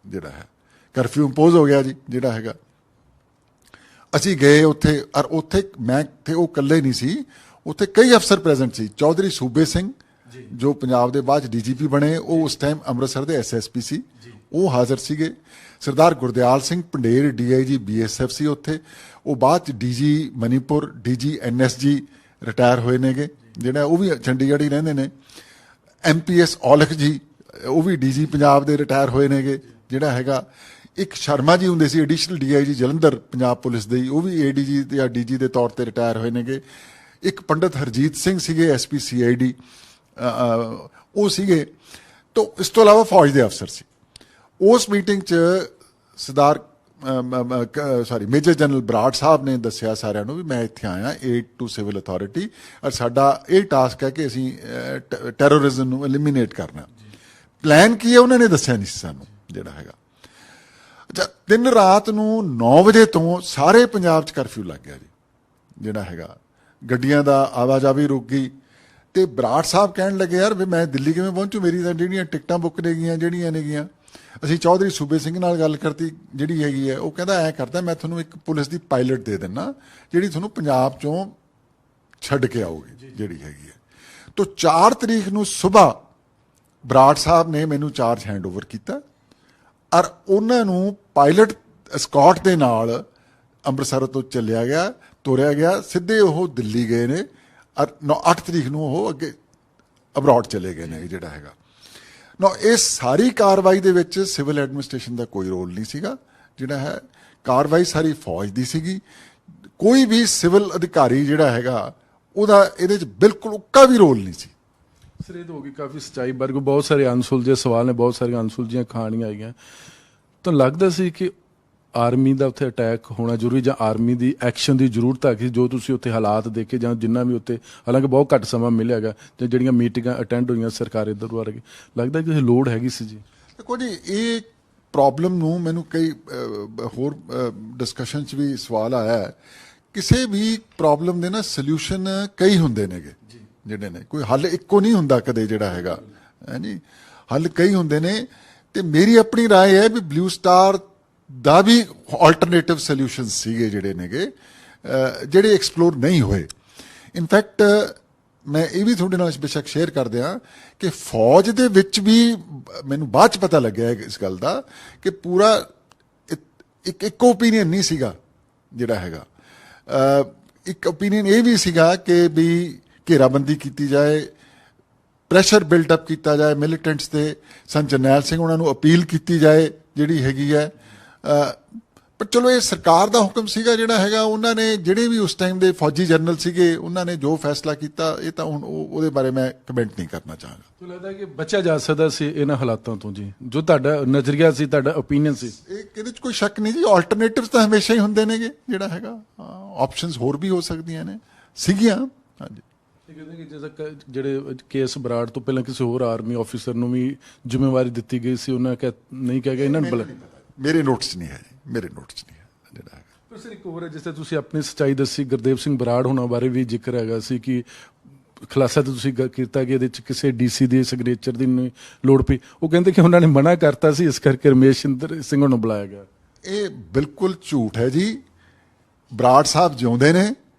ਜਿਹੜਾ ਹੈ ਕਰਫਿਊ ਇੰਪੋਜ਼ ਹੋ ਗਿਆ ਜੀ। ਜਿਹੜਾ ਹੈਗਾ ਅਸੀਂ ਗਏ ਉੱਥੇ, ਔਰ ਉੱਥੇ ਮੈਂ ਤੇ ਉਹ ਇਕੱਲੇ ਨਹੀਂ ਸੀ, ਉੱਥੇ ਕਈ ਅਫਸਰ ਪ੍ਰੈਜ਼ੈਂਟ ਸੀ। ਚੌਧਰੀ ਸੂਬੇ ਸਿੰਘ ਜੋ ਪੰਜਾਬ ਦੇ ਬਾਅਦ DGP ਬਣੇ, ਉਹ ਉਸ ਟਾਈਮ ਅੰਮ੍ਰਿਤਸਰ ਦੇ SSP ਸੀ, ਉਹ ਹਾਜ਼ਰ ਸੀਗੇ। ਸਰਦਾਰ ਗੁਰਦਿਆਲ ਸਿੰਘ ਪੰਡੇਰ DIG BSF ਸੀ ਉੱਥੇ, ਉਹ ਬਾਅਦ ਚ DG Manipur DG NSG retire ਹੋਏ ਨੇਗੇ। ਜਿਹੜਾ ਉਹ ਵੀ ਚੰਡੀਗੜ੍ਹ ਹੀ ਰਹਿੰਦੇ ਨੇ। MPS ਔਲਖ ਜੀ ਉਹ ਵੀ DG ਪੰਜਾਬ ਦੇ ਰਿਟਾਇਰ ਹੋਏ ਨੇਗੇ। ਜਿਹੜਾ ਹੈਗਾ ਇੱਕ ਸ਼ਰਮਾ ਜੀ ਹੁੰਦੇ ਸੀ additional DIG Jalandhar Punjab police ਦੇ, ਉਹ ਵੀ ADG ਜਾਂ DG ਦੇ ਤੌਰ ਤੇ ਰਿਟਾਇਰ ਹੋਏ ਨੇਗੇ। ਇੱਕ ਪੰਡਤ ਹਰਜੀਤ ਸਿੰਘ ਸੀਗੇ SP CID, ਉਹ ਸੀਗੇ। ਤੋਂ ਇਸ ਤੋਂ ਇਲਾਵਾ ਫੌਜ ਦੇ ਅਫਸਰ ਸੀ। ਉਸ ਮੀਟਿੰਗ 'ਚ ਮੇਜਰ ਜਨਰਲ ਬਰਾੜ ਸਾਹਿਬ ਨੇ ਦੱਸਿਆ ਸਾਰਿਆਂ ਨੂੰ ਵੀ ਮੈਂ ਇੱਥੇ ਆਇਆ ਏਡ ਟੂ ਸਿਵਲ ਅਥਾਰਟੀ, ਔਰ ਸਾਡਾ ਇਹ ਟਾਸਕ ਹੈ ਕਿ ਅਸੀਂ ਟੈਰਰਿਜ਼ਮ ਨੂੰ ਐਲੀਮੀਨੇਟ ਕਰਨਾ। ਪਲਾਨ ਕੀ ਹੈ ਉਹਨਾਂ ਨੇ ਦੱਸਿਆ ਨਹੀਂ ਸੀ ਸਾਨੂੰ। ਜਿਹੜਾ ਹੈਗਾ ਅੱਛਾ, ਦਿਨ ਰਾਤ ਨੂੰ 9 ਵਜੇ ਤੋਂ ਸਾਰੇ ਪੰਜਾਬ 'ਚ ਕਰਫਿਊ ਲੱਗ ਗਿਆ ਜੀ। ਜਿਹੜਾ ਹੈਗਾ ਗੱਡੀਆਂ ਦਾ ਆਵਾਜਾਵੀ ਰੁਕ ਗਈ। ਤੇ ਬਰਾੜ ਸਾਹਿਬ ਕਹਿਣ ਲੱਗੇ ਯਾਰ ਵੀ ਮੈਂ ਦਿੱਲੀ ਕਿਵੇਂ ਪਹੁੰਚੂ, ਮੇਰੀ ਤਾਂ ਜਿਹੜੀਆਂ ਟਿਕਟਾਂ ਬੁੱਕ ਨੇਗੀਆਂ ਜਿਹੜੀਆਂ ਨੇਗੀਆਂ। ਅਸੀਂ ਚੌਧਰੀ ਸੂਬੇ ਸਿੰਘ ਨਾਲ ਗੱਲ ਕਰਤੀ ਜਿਹੜੀ ਹੈਗੀ ਹੈ, ਉਹ ਕਹਿੰਦਾ ਐ ਕਰਦਾ ਮੈਂ ਤੁਹਾਨੂੰ ਇੱਕ ਪੁਲਿਸ ਦੀ ਪਾਇਲਟ ਦੇ ਦਿੰਦਾ ਜਿਹੜੀ ਤੁਹਾਨੂੰ ਪੰਜਾਬ ਚੋਂ ਛੱਡ ਕੇ ਆਊਗੀ ਜਿਹੜੀ ਹੈਗੀ ਹੈ। ਤੋਂ 4 ਤਰੀਕ ਨੂੰ ਸਵੇਰ ਬਰਾੜ ਸਾਹਿਬ ਨੇ ਮੈਨੂੰ ਚਾਰਜ ਹੈਂਡ ਓਵਰ ਕੀਤਾ। ਔਰ ਉਹਨਾਂ ਨੂੰ ਪਾਇਲਟ ਸਕਾਟ ਦੇ ਨਾਲ ਅੰਮ੍ਰਿਤਸਰ ਤੋਂ ਚੱਲਿਆ ਗਿਆ, ਤੋਰਿਆ ਗਿਆ, ਸਿੱਧੇ ਉਹ ਦਿੱਲੀ ਗਏ ਨੇ ਔਰ 8 ਤਰੀਕ ਨੂੰ ਉਹ ਅੱਗੇ ਅਬਰੋਡ ਚਲੇ ਗਏ ਨੇ ਜਿਹੜਾ ਹੈਗਾ ਨਾ। ਇਸ ਸਾਰੀ ਕਾਰਵਾਈ ਦੇ ਵਿੱਚ ਸਿਵਲ ਐਡਮਿਨਿਸਟ੍ਰੇਸ਼ਨ ਦਾ ਕੋਈ ਰੋਲ ਨਹੀਂ ਸੀਗਾ। ਜਿਹੜਾ ਹੈ ਕਾਰਵਾਈ ਸਾਰੀ ਫੌਜ ਦੀ ਸੀਗੀ। ਕੋਈ ਵੀ ਸਿਵਲ ਅਧਿਕਾਰੀ ਜਿਹੜਾ ਹੈਗਾ ਉਹਦਾ ਇਹਦੇ 'ਚ ਬਿਲਕੁਲ ਉੱਕਾ ਵੀ ਰੋਲ ਨਹੀਂ ਸੀ। ਸਰ ਇਹ ਤਾਂ ਹੋ ਗਈ ਕਾਫੀ ਸੱਚਾਈ ਵਰਗ, ਬਹੁਤ ਸਾਰੇ ਅਨਸੁਲਝੇ ਸਵਾਲ ਨੇ, ਬਹੁਤ ਸਾਰੀਆਂ ਅਨਸੁਲਝੀਆਂ ਕਹਾਣੀਆਂ ਆਈਆਂ। ਤਾਂ ਲੱਗਦਾ ਸੀ ਕਿ ਆਰਮੀ ਦਾ ਉੱਥੇ ਅਟੈਕ ਹੋਣਾ ਜ਼ਰੂਰੀ ਜਾਂ ਆਰਮੀ ਦੀ ਐਕਸ਼ਨ ਦੀ ਜ਼ਰੂਰਤ ਹੈ ਕਿ ਜੋ ਤੁਸੀਂ ਉੱਥੇ ਹਾਲਾਤ ਦੇਖੇ ਜਾਂ ਜਿੰਨਾ ਵੀ ਉੱਥੇ, ਹਾਲਾਂਕਿ ਬਹੁਤ ਘੱਟ ਸਮਾਂ ਮਿਲਿਆ ਹੈਗਾ, ਜਾਂ ਜਿਹੜੀਆਂ ਮੀਟਿੰਗਾਂ ਅਟੈਂਡ ਹੋਈਆਂ ਸਰਕਾਰ ਇੱਧਰ ਆ ਰਹੀ, ਲੱਗਦਾ ਕਿ ਲੋੜ ਹੈਗੀ ਸੀ ਜੀ? ਦੇਖੋ ਜੀ, ਇਹ ਪ੍ਰੋਬਲਮ ਨੂੰ ਮੈਨੂੰ ਕਈ ਹੋਰ ਡਿਸਕਸ਼ਨ 'ਚ ਵੀ ਸਵਾਲ ਆਇਆ ਹੈ। ਕਿਸੇ ਵੀ ਪ੍ਰੋਬਲਮ ਦੇ ਨਾ ਸੋਲਿਊਸ਼ਨ ਕਈ ਹੁੰਦੇ ਨੇਗੇ ਜਿਹੜੇ ਨੇ, ਕੋਈ ਹੱਲ ਇੱਕੋ ਨਹੀਂ ਹੁੰਦਾ ਕਦੇ ਜਿਹੜਾ ਹੈਗਾ ਹੈ ਜੀ, ਹੱਲ ਕਈ ਹੁੰਦੇ ਨੇ। ਤੇ ਮੇਰੀ ਆਪਣੀ ਰਾਏ ਹੈ ਵੀ ਬਲੂ ਸਟਾਰ ਦਾ ਵੀ ਆਲਟਰਨੇਟਿਵ ਸੋਲਿਊਸ਼ਨ ਸੀਗੇ ਜਿਹੜੇ ਨੇਗੇ, ਜਿਹੜੇ ਐਕਸਪਲੋਰ ਨਹੀਂ ਹੋਏ। ਇਨਫੈਕਟ ਮੈਂ ਇਹ ਵੀ ਤੁਹਾਡੇ ਨਾਲ ਬੇਸ਼ੱਕ ਸ਼ੇਅਰ ਕਰ ਦਿਆਂ ਕਿ ਫੌਜ ਦੇ ਵਿੱਚ ਵੀ ਮੈਨੂੰ ਬਾਅਦ 'ਚ ਪਤਾ ਲੱਗਿਆ ਇਸ ਗੱਲ ਦਾ ਕਿ ਪੂਰਾ ਇੱਕ ਓਪੀਨੀਅਨ ਨਹੀਂ ਸੀਗਾ ਜਿਹੜਾ ਹੈਗਾ। ਇੱਕ ਓਪੀਨੀਅਨ ਇਹ ਵੀ ਸੀਗਾ ਕਿ ਵੀ ਘੇਰਾਬੰਦੀ ਕੀਤੀ ਜਾਏ, ਪ੍ਰੈਸ਼ਰ ਬਿਲਟ ਅਪ ਕੀਤਾ ਜਾਏ ਮਿਲੀਟੈਂਟਸ ਤੇ, ਸੰਤ ਜਰਨੈਲ ਸਿੰਘ ਉਹਨਾਂ ਨੂੰ ਅਪੀਲ ਕੀਤੀ ਜਾਏ ਜਿਹੜੀ ਹੈਗੀ ਹੈ। ਪਰ ਚਲੋ ਇਹ ਸਰਕਾਰ ਦਾ ਹੁਕਮ ਸੀਗਾ ਜਿਹੜਾ ਹੈਗਾ, ਉਹਨਾਂ ਨੇ ਜਿਹੜੇ ਵੀ ਉਸ ਟਾਈਮ ਦੇ ਫੌਜੀ ਜਨਰਲ ਸੀਗੇ ਉਹਨਾਂ ਨੇ ਜੋ ਫੈਸਲਾ ਕੀਤਾ, ਇਹ ਤਾਂ ਹੁਣ ਉਹਦੇ ਬਾਰੇ ਮੈਂ ਕਮੈਂਟ ਨਹੀਂ ਕਰਨਾ ਚਾਹਾਂਗਾ। ਤੁਹਾਨੂੰ ਲੱਗਦਾ ਕਿ ਬਚਿਆ ਜਾ ਸਕਦਾ ਸੀ ਇਹਨਾਂ ਹਾਲਾਤਾਂ ਤੋਂ ਜੀ, ਜੋ ਤੁਹਾਡਾ ਨਜ਼ਰੀਆ ਸੀ, ਤੁਹਾਡਾ ਓਪੀਨੀਅਨ ਸੀ? ਇਹਦੇ 'ਚ ਕੋਈ ਸ਼ੱਕ ਨਹੀਂ ਜੀ, ਆਲਟਰਨੇਟਿਵਸ ਤਾਂ ਹਮੇਸ਼ਾ ਹੀ ਹੁੰਦੇ ਨੇਗੇ ਜਿਹੜਾ ਹੈਗਾ, ਆਪਸ਼ਨਸ ਹੋਰ ਵੀ ਹੋ ਸਕਦੀਆਂ ਨੇ, ਸੀਗੀਆਂ। ਹਾਂਜੀ, ਕਹਿੰਦੇ ਕਿ ਜਿਹੜੇ ਕੇਐਸ ਬਰਾੜ ਤੋਂ ਪਹਿਲਾਂ ਕਿਸੇ ਹੋਰ ਆਰਮੀ ਆਫੀਸਰ ਨੂੰ ਵੀ ਜ਼ਿੰਮੇਵਾਰੀ ਦਿੱਤੀ ਗਈ ਸੀ, ਉਹਨਾਂ ਨਹੀਂ ਕਹਿ ਗਿਆ ਇਹਨਾਂ ਨੂੰ ਮੇਰੇ ਨੋਟਿਸ ਨਹੀਂ ਹੈ, ਮੇਰੇ ਨੋਟਿਸ ਨਹੀਂ ਹੈ ਜਿਹੜਾ ਹੈਗਾ। ਪਰ ਸਰ ਇੱਕ ਹੋਰ ਹੈ, ਜਿਸ ਤਰ੍ਹਾਂ ਤੁਸੀਂ ਆਪਣੀ ਸੱਚਾਈ ਦੱਸੀ, ਗੁਰਦੇਵ ਸਿੰਘ ਬਰਾੜ ਹੋਣਾ ਬਾਰੇ ਵੀ ਜ਼ਿਕਰ ਹੈਗਾ ਸੀ ਕਿ ਖੁਲਾਸਾ ਤੇ ਤੁਸੀਂ ਕੀਤਾ ਕਿ ਇਹਦੇ 'ਚ ਕਿਸੇ ਡੀਸੀ ਦੇ ਸਿਗਨੇਚਰ ਦੀ ਲੋੜ ਪਈ, ਉਹ ਕਹਿੰਦੇ ਕਿ ਉਹਨਾਂ ਨੇ ਮਨਾ ਕਰਤਾ ਸੀ, ਇਸ ਕਰਕੇ ਰਮੇਸ਼ਿੰਦਰ ਸਿੰਘ ਨੂੰ ਬੁਲਾਇਆ ਗਿਆ। ਇਹ ਬਿਲਕੁਲ ਝੂਠ ਹੈ ਜੀ। ਬਰਾੜ ਸਾਹਿਬ ਜਿਉਂਦੇ ਨੇ,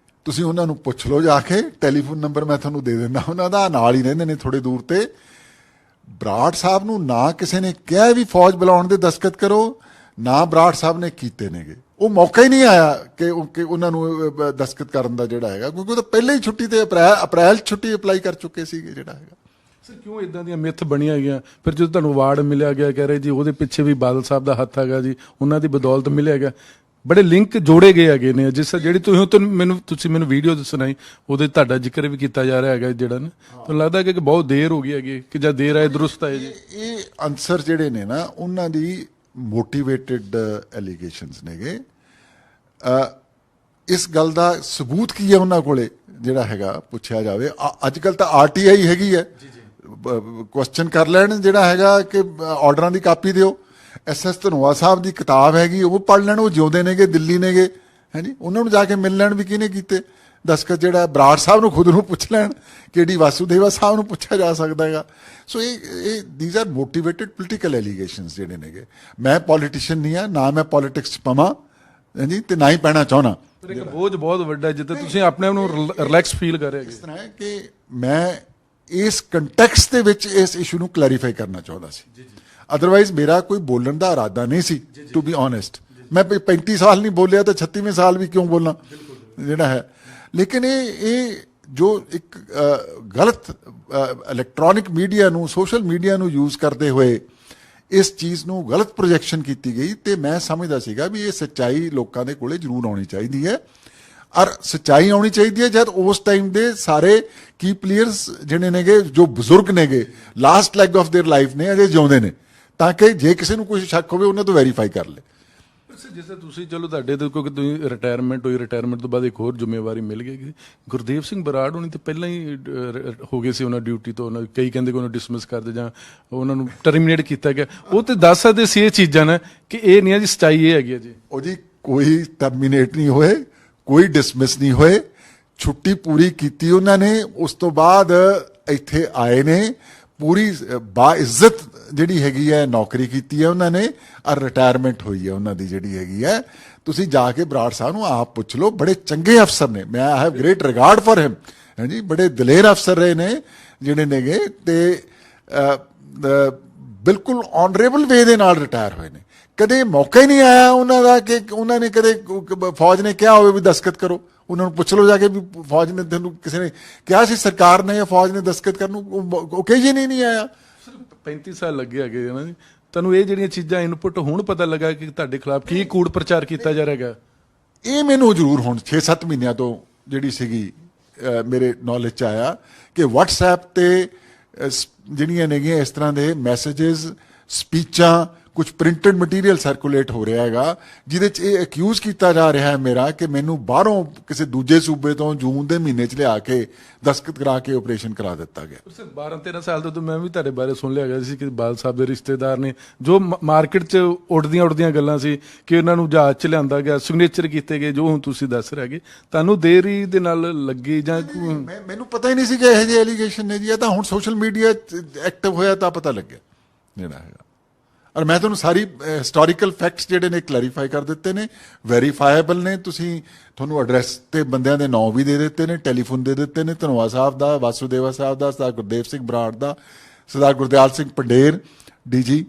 ਤੁਸੀਂ ਉਹਨਾਂ ਨੂੰ ਪੁੱਛ ਲਓ ਜਾ ਕੇ, ਟੈਲੀਫੋਨ ਨੰਬਰ ਮੈਂ ਤੁਹਾਨੂੰ ਦੇ ਦਿੰਦਾ ਉਹਨਾਂ ਦਾ, ਨਾਲ ਹੀ ਰਹਿੰਦੇ ਨੇ ਥੋੜੇ ਦੂਰ ਤੇ। ਬਰਾੜ ਸਾਹਿਬ ਨੂੰ ਨਾ ਕਿਸੇ ਨੇ ਕਿਹਾ ਵੀ ਫੌਜ ਬੁਲਾਉਣ ਦੇ ਦਸਤਖਤ ਕਰੋ, ਨਾ ਬਰਾੜ ਸਾਹਿਬ ਨੇ ਕੀਤੇ ਨੇਗੇ। ਉਹ ਮੌਕਾ ਹੀ ਨਹੀਂ ਆਇਆ ਕਿ ਉਹਨਾਂ ਨੂੰ ਦਸਤਖਤ ਕਰਨ ਦਾ ਜਿਹੜਾ ਹੈਗਾ, ਕਿਉਂਕਿ ਉਹ ਤਾਂ ਪਹਿਲਾਂ ਹੀ ਛੁੱਟੀ ਤੇ ਅਪ੍ਰੈਲ ਛੁੱਟੀ ਅਪਲਾਈ ਕਰ ਚੁੱਕੇ ਸੀਗੇ ਜਿਹੜਾ ਹੈਗਾ। ਸਰ ਕਿਉਂ ਇਦਾਂ ਦੀਆਂ ਮਿੱਥ ਬਣੀਆਂ ਗਈਆਂ? ਫਿਰ ਜਦੋਂ ਤੁਹਾਨੂੰ ਅਵਾਰਡ ਮਿਲਿਆ ਗਿਆ, ਕਹਿ ਰਹੇ ਜੀ ਉਹਦੇ ਪਿੱਛੇ ਵੀ ਬਾਦਲ ਸਾਹਿਬ ਦਾ ਹੱਥ ਹੈਗਾ ਜੀ, ਉਹਨਾਂ ਦੀ ਬਦੌਲਤ ਮਿਲਿਆ ਗਿਆ, ਬੜੇ ਲਿੰਕ ਜੋੜੇ ਗਏ ਹੈਗੇ ਨੇ। ਜਿਸ ਜਿਹੜੀ ਤੁਸੀਂ ਮੈਨੂੰ ਵੀਡੀਓ ਸੁਣਾਈ, ਉਹਦੇ ਤੁਹਾਡਾ ਜ਼ਿਕਰ ਵੀ ਕੀਤਾ ਜਾ ਰਿਹਾ ਹੈਗਾ ਜਿਹੜਾ ਨਾ, ਤੁਹਾਨੂੰ ਲੱਗਦਾ ਕਿ ਬਹੁਤ ਦੇਰ ਹੋ ਗਈ ਹੈਗੀ ਕਿ ਜਾਂ ਦੇਰ ਆਏ ਦਰੁਸਤ ਆਏ ਜੀ? ਇਹ ਆਨਸਰ ਜਿਹੜੇ ਨੇ ਨਾ ਉਹਨਾਂ ਦੀ ਮੋਟੀਵੇਟਿਡ ਐਲੀਗੇਸ਼ਨਸ ਨੇਗੇ। ਇਸ ਗੱਲ ਦਾ ਸਬੂਤ ਕੀ ਹੈ ਉਹਨਾਂ ਕੋਲੇ ਜਿਹੜਾ ਹੈਗਾ ਪੁੱਛਿਆ ਜਾਵੇ। ਅੱਜ ਕੱਲ ਤਾਂ ਆਰਟੀਆਈ ਹੈਗੀ ਹੈ, ਕੁਐਸਚਨ ਕਰ ਲੈਣ ਜਿਹੜਾ ਹੈਗਾ ਕਿ ਆਰਡਰਾਂ ਦੀ ਕਾਪੀ ਦਿਓ। ਐਸਐਸ ਧਨੋਆ ਸਾਹਿਬ ਦੀ ਕਿਤਾਬ ਹੈਗੀ, ਉਹ ਪੜ੍ਹ ਲੈਣ, ਉਹ ਜਿਉਂਦੇ ਨੇਗੇ, ਦਿੱਲੀ ਨੇਗੇ, ਹੈ ਜੀ, ਉਹਨਾਂ ਨੂੰ ਜਾ ਕੇ ਮਿਲ ਲੈਣ ਵੀ ਕਿਹਨੇ ਕੀਤੇ ਦਸਤਖਤ। ਜਿਹੜਾ ਬਰਾੜ ਸਾਹਿਬ ਨੂੰ ਖੁਦ ਨੂੰ ਪੁੱਛ ਲੈਣ, KD ਵਾਸੂਦੇਵਾ ਸਾਹਿਬ ਨੂੰ ਪੁੱਛਿਆ ਜਾ ਸਕਦਾ ਹੈਗਾ। ਸੋ ਇਹ these are motivated political allegations ਜਿਹੜੇ ਨੇਗੇ। ਮੈਂ ਪੋਲੀਟੀਸ਼ੀਅਨ ਨਹੀਂ ਆ, ਨਾ ਮੈਂ ਪੋਲੀਟਿਕਸ 'ਚ ਪਵਾਂ ਜੀ, ਤੇ ਨਾ ਹੀ ਪੈਣਾ ਚਾਹੁੰਦਾ। ਪਰ ਇੱਕ ਬੋਝ ਬਹੁਤ ਵੱਡਾ ਜਿੱਥੇ ਤੁਸੀਂ ਆਪਣੇ ਆਪ ਨੂੰ ਰਿਲੈਕਸ ਫੀਲ ਕਰ ਰਹੇ ਹੋ। ਇਸ ਤਰ੍ਹਾਂ ਹੈ ਕਿ ਮੈਂ ਇਸ ਕੰਟੈਕਸਟ ਦੇ ਵਿੱਚ ਇਸ ਇਸ਼ੂ ਨੂੰ ਕਲੈਰੀਫਾਈ ਕਰਨਾ ਚਾਹੁੰਦਾ ਸੀ। ਅਦਰਵਾਈਜ਼ ਮੇਰਾ ਕੋਈ ਬੋਲਣ ਦਾ ਇਰਾਦਾ ਨਹੀਂ ਸੀ, ਟੂ ਬੀ ਓਨੈਸਟ। ਮੈਂ 35 ਸਾਲ ਨਹੀਂ ਬੋਲਿਆ ਤਾਂ 36ਵੇਂ ਸਾਲ ਵੀ ਕਿਉਂ ਬੋਲਾਂ ਜਿਹੜਾ ਹੈ। ਲੇਕਿਨ ਇਹ ਜੋ ਇੱਕ ਗਲਤ ਇਲੈਕਟ੍ਰੋਨਿਕ ਮੀਡੀਆ ਨੂੰ, ਸੋਸ਼ਲ ਮੀਡੀਆ ਨੂੰ ਯੂਜ਼ ਕਰਦੇ ਹੋਏ ਇਸ ਚੀਜ਼ ਨੂੰ ਗਲਤ ਪ੍ਰੋਜੈਕਸ਼ਨ ਕੀਤੀ ਗਈ, ਤੇ ਮੈਂ ਸਮਝਦਾ ਸੀਗਾ ਵੀ ਇਹ ਸੱਚਾਈ ਲੋਕਾਂ ਦੇ ਕੋਲੇ ਜ਼ਰੂਰ ਆਉਣੀ ਚਾਹੀਦੀ ਹੈ। ਔਰ ਸੱਚਾਈ ਆਉਣੀ ਚਾਹੀਦੀ ਹੈ ਜਦ ਉਸ ਟਾਈਮ ਦੇ ਸਾਰੇ ਕੀ ਪਲੇਅਰਸ ਜਿਹੜੇ ਨੇਗੇ, ਜੋ ਬਜ਼ੁਰਗ ਨੇਗੇ, last leg of there life ਨੇ, ਅਜੇ ਜਿਉਂਦੇ ਨੇ, ਤਾਂ ਕਿ ਜੇ ਕਿਸੇ ਨੂੰ ਕੋਈ ਸ਼ੱਕ ਹੋਵੇ ਉਹਨਾਂ ਤੋਂ ਵੈਰੀਫਾਈ ਕਰ ਲੇ। ਜਿਸ ਤਰ੍ਹਾਂ ਤੁਸੀਂ, ਚਲੋ ਤੁਹਾਡੇ ਤੋਂ ਕਿਉਂਕਿ ਤੁਸੀਂ ਰਿਟਾਇਰਮੈਂਟ ਹੋਈ, ਰਿਟਾਇਰਮੈਂਟ ਤੋਂ ਬਾਅਦ ਇੱਕ ਹੋਰ ਜ਼ਿੰਮੇਵਾਰੀ ਮਿਲ ਗਈ। ਗੁਰਦੇਵ ਸਿੰਘ ਬਰਾੜ ਹੋਣੀ ਤਾਂ ਪਹਿਲਾਂ ਹੀ ਹੋ ਗਏ ਸੀ ਉਹਨਾਂ ਡਿਊਟੀ ਤੋਂ, ਉਹਨਾਂ ਕਈ ਕਹਿੰਦੇ ਕਿ ਉਹਨੂੰ ਡਿਸਮਿਸ ਕਰਦੇ ਜਾਂ ਉਹਨਾਂ ਨੂੰ ਟਰਮੀਨੇਟ ਕੀਤਾ ਗਿਆ। ਉਹ ਤੇ ਦੱਸ ਸਕਦੇ ਸੀ ਇਹ ਚੀਜ਼ਾਂ ਨੇ ਕਿ ਇਹ ਨਹੀਂ ਹੈ ਜੀ, ਸੱਚਾਈ ਇਹ ਹੈਗੀ ਹੈ ਜੀ। ਉਹ ਜੀ ਕੋਈ ਟਰਮੀਨੇਟ ਨਹੀਂ ਹੋਏ, ਕੋਈ ਡਿਸਮਿਸ ਨਹੀਂ ਹੋਏ, ਛੁੱਟੀ ਪੂਰੀ ਕੀਤੀ ਉਹਨਾਂ ਨੇ, ਉਸ ਤੋਂ ਬਾਅਦ ਇੱਥੇ ਆਏ ਨੇ, ਪੂਰੀ ਬਾਇੱਜ਼ਤ ਜਿਹੜੀ ਹੈਗੀ ਹੈ ਨੌਕਰੀ ਕੀਤੀ ਹੈ ਉਹਨਾਂ ਨੇ, ਔਰ ਰਿਟਾਇਰਮੈਂਟ ਹੋਈ ਹੈ ਉਹਨਾਂ ਦੀ ਜਿਹੜੀ ਹੈਗੀ ਹੈ। ਤੁਸੀਂ ਜਾ ਕੇ ਬਰਾੜ ਸਾਹਿਬ ਨੂੰ ਆਪ ਪੁੱਛ ਲਓ, ਬੜੇ ਚੰਗੇ ਅਫਸਰ ਨੇ, ਮੈਂ I have great regard for ਹਿਮ, ਹਾਂਜੀ, ਬੜੇ ਦਲੇਰ ਅਫਸਰ ਰਹੇ ਨੇ ਜਿਹੜੇ ਨੇਗੇ। ਤੇ ਬਿਲਕੁਲ ਆਨਰੇਬਲ ਵੇ ਦੇ ਨਾਲ ਰਿਟਾਇਰ ਹੋਏ ਨੇ। ਕਦੇ ਮੌਕਾ ਹੀ ਨਹੀਂ ਆਇਆ ਉਹਨਾਂ ਦਾ ਕਿ ਉਹਨਾਂ ਨੇ ਕਦੇ ਫੌਜ ਨੇ ਕਿਹਾ ਹੋਵੇ ਵੀ ਦਸਤਖਤ ਕਰੋ। ਉਹਨਾਂ ਨੂੰ ਪੁੱਛ ਲਓ ਜਾ ਕੇ ਵੀ ਫੌਜ ਨੇ ਤੈਨੂੰ ਕਿਸੇ ਨੇ ਕਿਹਾ ਸੀ, ਸਰਕਾਰ ਨੇ ਜਾਂ ਫੌਜ ਨੇ ਦਸਤਖਤ ਕਰਨ ਨੂੰ? ਓਕੇਜਨ ਹੀ ਨਹੀਂ ਆਇਆ। 35 ਸਾਲ ਲੱਗੇ ਹੈਗੇ ਨਾ ਜੀ। ਤੁਹਾਨੂੰ ਇਹ ਜਿਹੜੀਆਂ ਚੀਜ਼ਾਂ ਇਨਪੁਟ ਹੁਣ ਪਤਾ ਲੱਗਾ ਕਿ ਤੁਹਾਡੇ ਖਿਲਾਫ ਕੀ ਕੂੜ ਪ੍ਰਚਾਰ ਕੀਤਾ ਜਾ ਰਿਹਾ ਹੈਗਾ? ਇਹ ਮੈਨੂੰ ਜ਼ਰੂਰ ਹੁਣ 6-7 ਮਹੀਨਿਆਂ ਤੋਂ ਜਿਹੜੀ ਸੀਗੀ ਮੇਰੇ ਨੌਲੇਜ 'ਚ ਆਇਆ ਕਿ WhatsApp ਤੇ ਜਿਹੜੀਆਂ ਨੇਗੀਆਂ ਇਸ ਤਰ੍ਹਾਂ ਦੇ ਮੈਸੇजेस, ਸਪੀਚਾਂ, ਕੁਝ ਪ੍ਰਿੰਟਡ ਮਟੀਰੀਅਲ ਸਰਕੂਲੇਟ ਹੋ ਰਿਹਾ ਹੈਗਾ ਜਿਹਦੇ 'ਚ ਇਹ ਅਕਿਊਜ਼ ਕੀਤਾ ਜਾ ਰਿਹਾ ਹੈ ਮੇਰਾ ਕਿ ਮੈਨੂੰ ਬਾਹਰੋਂ ਕਿਸੇ ਦੂਜੇ ਸੂਬੇ ਤੋਂ ਜੂਨ ਦੇ ਮਹੀਨੇ 'ਚ ਲਿਆ ਕੇ ਦਸਤਖਤ ਕਰਾ ਕੇ ਆਪਰੇਸ਼ਨ ਕਰਾ ਦਿੱਤਾ ਗਿਆ। 12-13 ਸਾਲ ਤੋਂ ਮੈਂ ਵੀ ਤੁਹਾਡੇ ਬਾਰੇ ਸੁਣ ਲਿਆ ਗਿਆ ਸੀ ਕਿ ਬਾਲ ਸਾਹਿਬ ਦੇ ਰਿਸ਼ਤੇਦਾਰ ਨੇ ਜੋ ਮਾਰਕੀਟ 'ਚ ਉੱਡਦੀਆਂ ਗੱਲਾਂ ਸੀ ਕਿ ਉਹਨਾਂ ਨੂੰ ਜਹਾਜ਼ 'ਚ ਲਿਆਂਦਾ ਗਿਆ, ਸਿਗਨੇਚਰ ਕੀਤੇ ਗਏ, ਜੋ ਹੁਣ ਤੁਸੀਂ ਦੱਸ ਰਹੇ ਹੈਗੇ। ਤੁਹਾਨੂੰ ਦੇਰੀ ਦੇ ਨਾਲ ਲੱਗੀ ਜਾਂ ਮੈਨੂੰ ਪਤਾ ਹੀ ਨਹੀਂ ਸੀ ਕਿ ਇਹੋ ਜਿਹੇ ਐਲੀਗੇਸ਼ਨ ਨੇ ਜੀ। ਇਹ ਤਾਂ ਹੁਣ ਸੋਸ਼ਲ ਮੀਡੀਆ ਐਕਟਿਵ ਹੋਇਆ ਤਾਂ ਪਤਾ ਲੱਗਿਆ ਜਿਹੜਾ ਹੈਗਾ। ਔਰ ਮੈਂ ਤੁਹਾਨੂੰ ਸਾਰੀ ਹਿਸਟੋਰੀਕਲ ਫੈਕਟਸ ਜਿਹੜੇ ਨੇ ਕਲੈਰੀਫਾਈ ਕਰ ਦਿੱਤੇ ਨੇ, ਵੈਰੀਫਾਈਏਬਲ ਨੇ। ਤੁਹਾਨੂੰ ਐਡਰੈਸ ਤੇ ਬੰਦਿਆਂ ਦੇ ਨਾਂ ਵੀ ਦੇ ਦਿੱਤੇ ਨੇ, ਟੈਲੀਫੋਨ ਦੇ ਦਿੱਤੇ ਨੇ। ਧਨੋਆ ਸਾਹਿਬ ਦਾ, ਵਾਸੂਦੇਵਾ ਸਾਹਿਬ ਦਾ, ਸਰਦਾਰ ਗੁਰਦੇਵ ਸਿੰਘ ਬਰਾੜ ਦਾ, ਸਰਦਾਰ ਗੁਰਦਿਆਲ ਸਿੰਘ ਪੰਡੇਰ DG,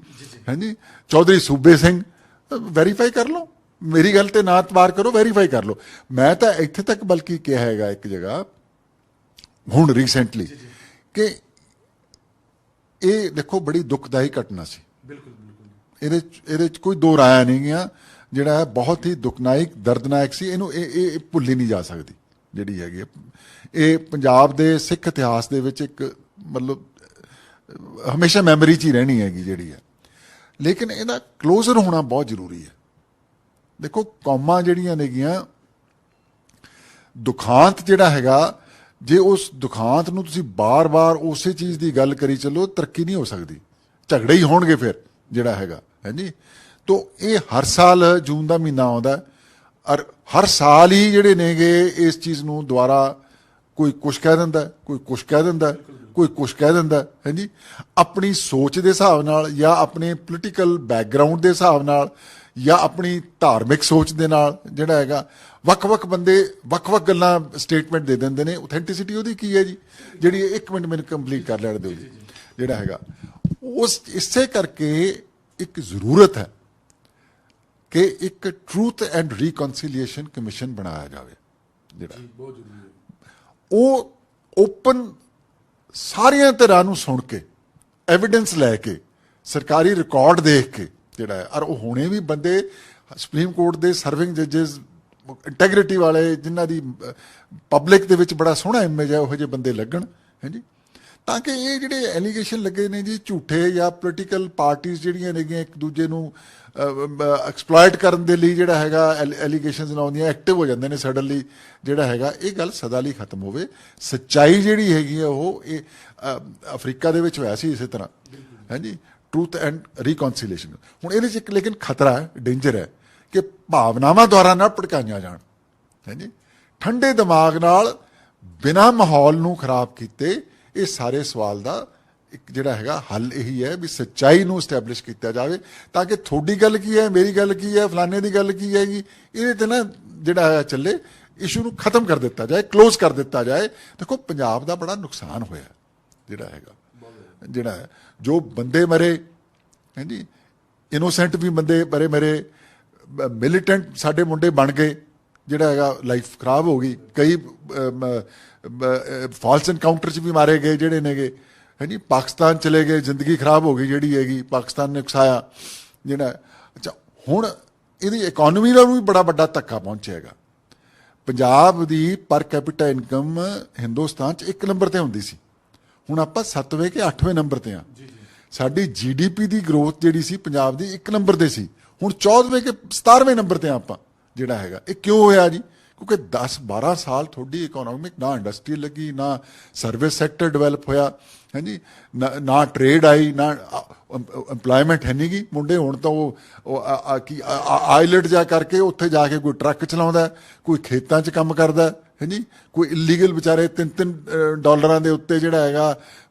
ਹਾਂਜੀ, ਚੌਧਰੀ ਸੂਬੇ ਸਿੰਘ। ਵੈਰੀਫਾਈ ਕਰ ਲਓ, ਮੇਰੀ ਗੱਲ ਤੇ ਨਾ ਇਤਬਾਰ ਕਰੋ, ਵੈਰੀਫਾਈ ਕਰ ਲਓ। ਮੈਂ ਤਾਂ ਇੱਥੇ ਤੱਕ ਬਲਕਿ ਕਿਹਾ ਹੈਗਾ ਇੱਕ ਜਗ੍ਹਾ ਹੁਣ ਰੀਸੈਂਟਲੀ ਕਿ ਇਹ ਦੇਖੋ ਬੜੀ ਦੁਖਦਾਈ ਘਟਨਾ ਸੀ। ਇਹਦੇ 'ਚ ਕੋਈ ਦੋ ਰਾਇਆ ਨਹੀਂ ਗਿਆ। ਜਿਹੜਾ ਹੈ ਬਹੁਤ ਹੀ ਦੁਖਦਾਇਕ, ਦਰਦਨਾਕ ਸੀ। ਇਹਨੂੰ ਇਹ ਭੁੱਲੀ ਨਹੀਂ ਜਾ ਸਕਦੀ ਜਿਹੜੀ ਹੈਗੀ। ਇਹ ਪੰਜਾਬ ਦੇ ਸਿੱਖ ਇਤਿਹਾਸ ਦੇ ਵਿੱਚ ਇੱਕ ਮਤਲਬ ਹਮੇਸ਼ਾ ਮੈਮਰੀ 'ਚ ਹੀ ਰਹਿਣੀ ਹੈਗੀ ਜਿਹੜੀ ਹੈ। ਲੇਕਿਨ ਇਹਦਾ ਕਲੋਜ਼ਰ ਹੋਣਾ ਬਹੁਤ ਜ਼ਰੂਰੀ ਹੈ। ਦੇਖੋ ਕੌਮਾਂ ਜਿਹੜੀਆਂ ਨੇਗੀਆਂ, ਦੁਖਾਂਤ ਜਿਹੜਾ ਹੈਗਾ, ਜੇ ਉਸ ਦੁਖਾਂਤ ਨੂੰ ਤੁਸੀਂ ਬਾਰ-ਬਾਰ ਉਸੇ ਚੀਜ਼ ਦੀ ਗੱਲ ਕਰੀ ਚੱਲੋ, ਤਰੱਕੀ ਨਹੀਂ ਹੋ ਸਕਦੀ। ਝਗੜੇ ਹੀ ਹੋਣਗੇ ਫਿਰ ਜਿਹੜਾ ਹੈਗਾ, ਹਾਂਜੀ। ਤੋ ਇਹ ਹਰ ਸਾਲ ਜੂਨ ਦਾ ਮਹੀਨਾ ਆਉਂਦਾ ਔਰ ਹਰ ਸਾਲ ਹੀ ਜਿਹੜੇ ਨੇਗੇ ਇਸ ਚੀਜ਼ ਨੂੰ ਦੁਬਾਰਾ ਕੋਈ ਕੁਛ ਕਹਿ ਦਿੰਦਾ, ਕੋਈ ਕੁਛ ਕਹਿ ਦਿੰਦਾ, ਕੋਈ ਕੁਛ ਕਹਿ ਦਿੰਦਾ, ਹਾਂਜੀ। ਆਪਣੀ ਸੋਚ ਦੇ ਹਿਸਾਬ ਨਾਲ ਜਾਂ ਆਪਣੇ ਪੋਲੀਟੀਕਲ ਬੈਕਗ੍ਰਾਉਂਡ ਦੇ ਹਿਸਾਬ ਨਾਲ ਜਾਂ ਆਪਣੀ ਧਾਰਮਿਕ ਸੋਚ ਦੇ ਨਾਲ ਜਿਹੜਾ ਹੈਗਾ ਵੱਖ-ਵੱਖ ਬੰਦੇ ਵੱਖ-ਵੱਖ ਗੱਲਾਂ ਸਟੇਟਮੈਂਟ ਦੇ ਦਿੰਦੇ ਨੇ। ਆਥੈਂਟਿਸਿਟੀ ਉਹਦੀ ਕੀ ਹੈ ਜੀ? ਜਿਹੜੀ 1 ਮਿੰਟ ਮੈਨੂੰ ਕੰਪਲੀਟ ਕਰ ਲੈਣ ਦਿਓ ਜੀ। ਜਿਹੜਾ ਹੈਗਾ ਉਸ ਇਸੇ ਕਰਕੇ ਇੱਕ ਜ਼ਰੂਰਤ ਹੈ ਕਿ ਇੱਕ ਟਰੂਥ ਐਂਡ ਰੀਕਨਸੀਲੀਏਸ਼ਨ ਕਮਿਸ਼ਨ ਬਣਾਇਆ ਜਾਵੇ ਜਿਹੜਾ ਬਹੁਤ ਜ਼ਰੂਰੀ ਹੈ। ਉਹ ਓਪਨ ਸਾਰੀਆਂ ਧਿਰਾਂ ਨੂੰ ਸੁਣ ਕੇ, ਐਵੀਡੈਂਸ ਲੈ ਕੇ, ਸਰਕਾਰੀ ਰਿਕਾਰਡ ਦੇਖ ਕੇ ਜਿਹੜਾ ਹੈ। ਔਰ ਉਹ ਹੁਣੇ ਵੀ ਬੰਦੇ ਸੁਪਰੀਮ ਕੋਰਟ ਦੇ ਸਰਵਿੰਗ ਜੱਜਸ, ਇੰਟੈਗ੍ਰਿਟੀ ਵਾਲੇ, ਜਿਨ੍ਹਾਂ ਦੀ ਪਬਲਿਕ ਦੇ ਵਿੱਚ ਬੜਾ ਸੋਹਣਾ ਇਮੇਜ ਹੈ, ਉਹੋ ਜਿਹੇ ਬੰਦੇ ਲੱਗਣ, ਹਾਂਜੀ। ਤਾਂ ਕਿ ਇਹ ਜਿਹੜੇ ਐਲੀਗੇਸ਼ਨ ਲੱਗੇ ਨੇ ਜੀ ਝੂਠੇ, ਜਾਂ ਪੋਲੀਟੀਕਲ ਪਾਰਟੀਆਂ ਜਿਹੜੀਆਂ ਨੇਗੀਆਂ ਇੱਕ ਦੂਜੇ ਨੂੰ ਐਕਸਪਲੋਇਟ ਕਰਨ ਦੇ ਲਈ ਜਿਹੜਾ ਹੈਗਾ ਐਲੀਗੇਸ਼ਨਸ ਲਾਉਂਦੀਆਂ, ਐਕਟਿਵ ਹੋ ਜਾਂਦੇ ਨੇ ਸਡਨਲੀ ਜਿਹੜਾ ਹੈਗਾ। ਇਹ ਗੱਲ ਸਦਾ ਲਈ ਖਤਮ ਹੋਵੇ। ਸੱਚਾਈ ਜਿਹੜੀ ਹੈਗੀ ਆ ਉਹ ਇਹ ਅਫਰੀਕਾ ਦੇ ਵਿੱਚ ਹੋਇਆ ਸੀ ਇਸੇ ਤਰ੍ਹਾਂ, ਹਾਂਜੀ। Truth and reconciliation. ਹੁਣ ਇਹਦੇ 'ਚ ਇੱਕ ਲੇਕਿਨ ਖਤਰਾ ਹੈ, ਡੇਂਜਰ ਹੈ ਕਿ ਭਾਵਨਾਵਾਂ ਦੁਆਰਾ ਨਾ ਭੜਕਾਈਆਂ ਜਾਣ, ਹਾਂਜੀ। ਠੰਡੇ ਦਿਮਾਗ ਨਾਲ ਬਿਨਾਂ ਮਾਹੌਲ ਨੂੰ ਖਰਾਬ ਕੀਤੇ ਇਹ ਸਾਰੇ ਸਵਾਲ ਦਾ ਇੱਕ ਜਿਹੜਾ ਹੈਗਾ ਹੱਲ ਇਹੀ ਹੈ ਵੀ ਸੱਚਾਈ ਨੂੰ ਸਟੈਬਲਿਸ਼ ਕੀਤਾ ਜਾਵੇ, ਤਾਂ ਕਿ ਤੁਹਾਡੀ ਗੱਲ ਕੀ ਹੈ, ਮੇਰੀ ਗੱਲ ਕੀ ਹੈ, ਫਲਾਣੇ ਦੀ ਗੱਲ ਕੀ ਹੈਗੀ, ਇਹਦੇ ਤੇ ਨਾ ਜਿਹੜਾ ਹੈ ਚੱਲੇ, ਇਸ਼ੂ ਨੂੰ ਖਤਮ ਕਰ ਦਿੱਤਾ ਜਾਏ, ਕਲੋਜ਼ ਕਰ ਦਿੱਤਾ ਜਾਏ। ਦੇਖੋ ਪੰਜਾਬ ਦਾ ਬੜਾ ਨੁਕਸਾਨ ਹੋਇਆ ਜਿਹੜਾ ਹੈਗਾ, ਜਿਹੜਾ ਹੈ ਜੋ ਬੰਦੇ ਮਰੇ, ਹਾਂਜੀ, ਇਨੋਸੈਂਟ ਵੀ ਬੰਦੇ ਮਰੇ, ਮਿਲੀਟੈਂਟ ਸਾਡੇ ਮੁੰਡੇ ਬਣ ਗਏ, ਜਿਹੜਾ ਹੈਗਾ ਲਾਈਫ ਖਰਾਬ ਹੋ ਗਈ। ਕਈ ਫਾਲਸ ਐਨਕਾਊਂਟਰ 'ਚ ਵੀ ਮਾਰੇ ਗਏ ਜਿਹੜੇ ਨੇਗੇ, ਹਾਂਜੀ। ਪਾਕਿਸਤਾਨ ਚਲੇ ਗਏ, ਜ਼ਿੰਦਗੀ ਖਰਾਬ ਹੋ ਗਈ ਜਿਹੜੀ ਹੈਗੀ, ਪਾਕਿਸਤਾਨ ਨੇ ਉਕਸਾਇਆ ਜਿਹੜਾ। ਅੱਛਾ, ਹੁਣ ਇਹਦੀ ਇਕਨੋਮੀ ਨੂੰ ਵੀ ਬੜਾ ਵੱਡਾ ਧੱਕਾ ਪਹੁੰਚਿਆ ਹੈਗਾ। ਪੰਜਾਬ ਦੀ ਪਰ ਕੈਪੀਟਾ ਇਨਕਮ ਹਿੰਦੁਸਤਾਨ 'ਚ 1 ਨੰਬਰ ਤੇ ਹੁੰਦੀ ਸੀ, ਹੁਣ ਆਪਾਂ 7ਵੇਂ ਕਿ 8ਵੇਂ ਨੰਬਰ ਤੇ ਆ। ਸਾਡੀ GDP ਦੀ ਗਰੋਥ ਜਿਹੜੀ ਸੀ ਪੰਜਾਬ ਦੀ 1 ਨੰਬਰ ਤੇ ਸੀ, ਹੁਣ 14ਵੇਂ ਕਿ 17ਵੇਂ ਨੰਬਰ ਤੇ ਆਪਾਂ ਜਿਹੜਾ ਹੈਗਾ। ਇਹ ਕਿਉਂ ਹੋਇਆ ਜੀ? ਕਿਉਂਕਿ 10-12 ਸਾਲ ਤੁਹਾਡੀ ਇਕਨੋਮਿਕ ਨਾ ਇੰਡਸਟਰੀ ਲੱਗੀ, ਨਾ ਸਰਵਿਸ ਸੈਕਟਰ ਡਿਵੈਲਪ ਹੋਇਆ, ਹਾਂਜੀ, ਨਾ ਟ੍ਰੇਡ ਆਈ, ਨਾ ਇੰਪਲੋਇਮੈਂਟ ਹੈ ਨਹੀਂ ਗੀ। ਮੁੰਡੇ ਹੁਣ ਤਾਂ ਉਹ ਕੀ ਆਈਲੈਟ ਜਾ ਕਰਕੇ ਉੱਥੇ ਜਾ ਕੇ ਕੋਈ ਟਰੱਕ ਚਲਾਉਂਦਾ, ਕੋਈ ਖੇਤਾਂ 'ਚ ਕੰਮ ਕਰਦਾ, ਹਾਂਜੀ। ਕੋਈ ਇਲੀਗਲ ਵਿਚਾਰੇ $3-3 ਦੇ ਉੱਤੇ ਜਿਹੜਾ ਹੈਗਾ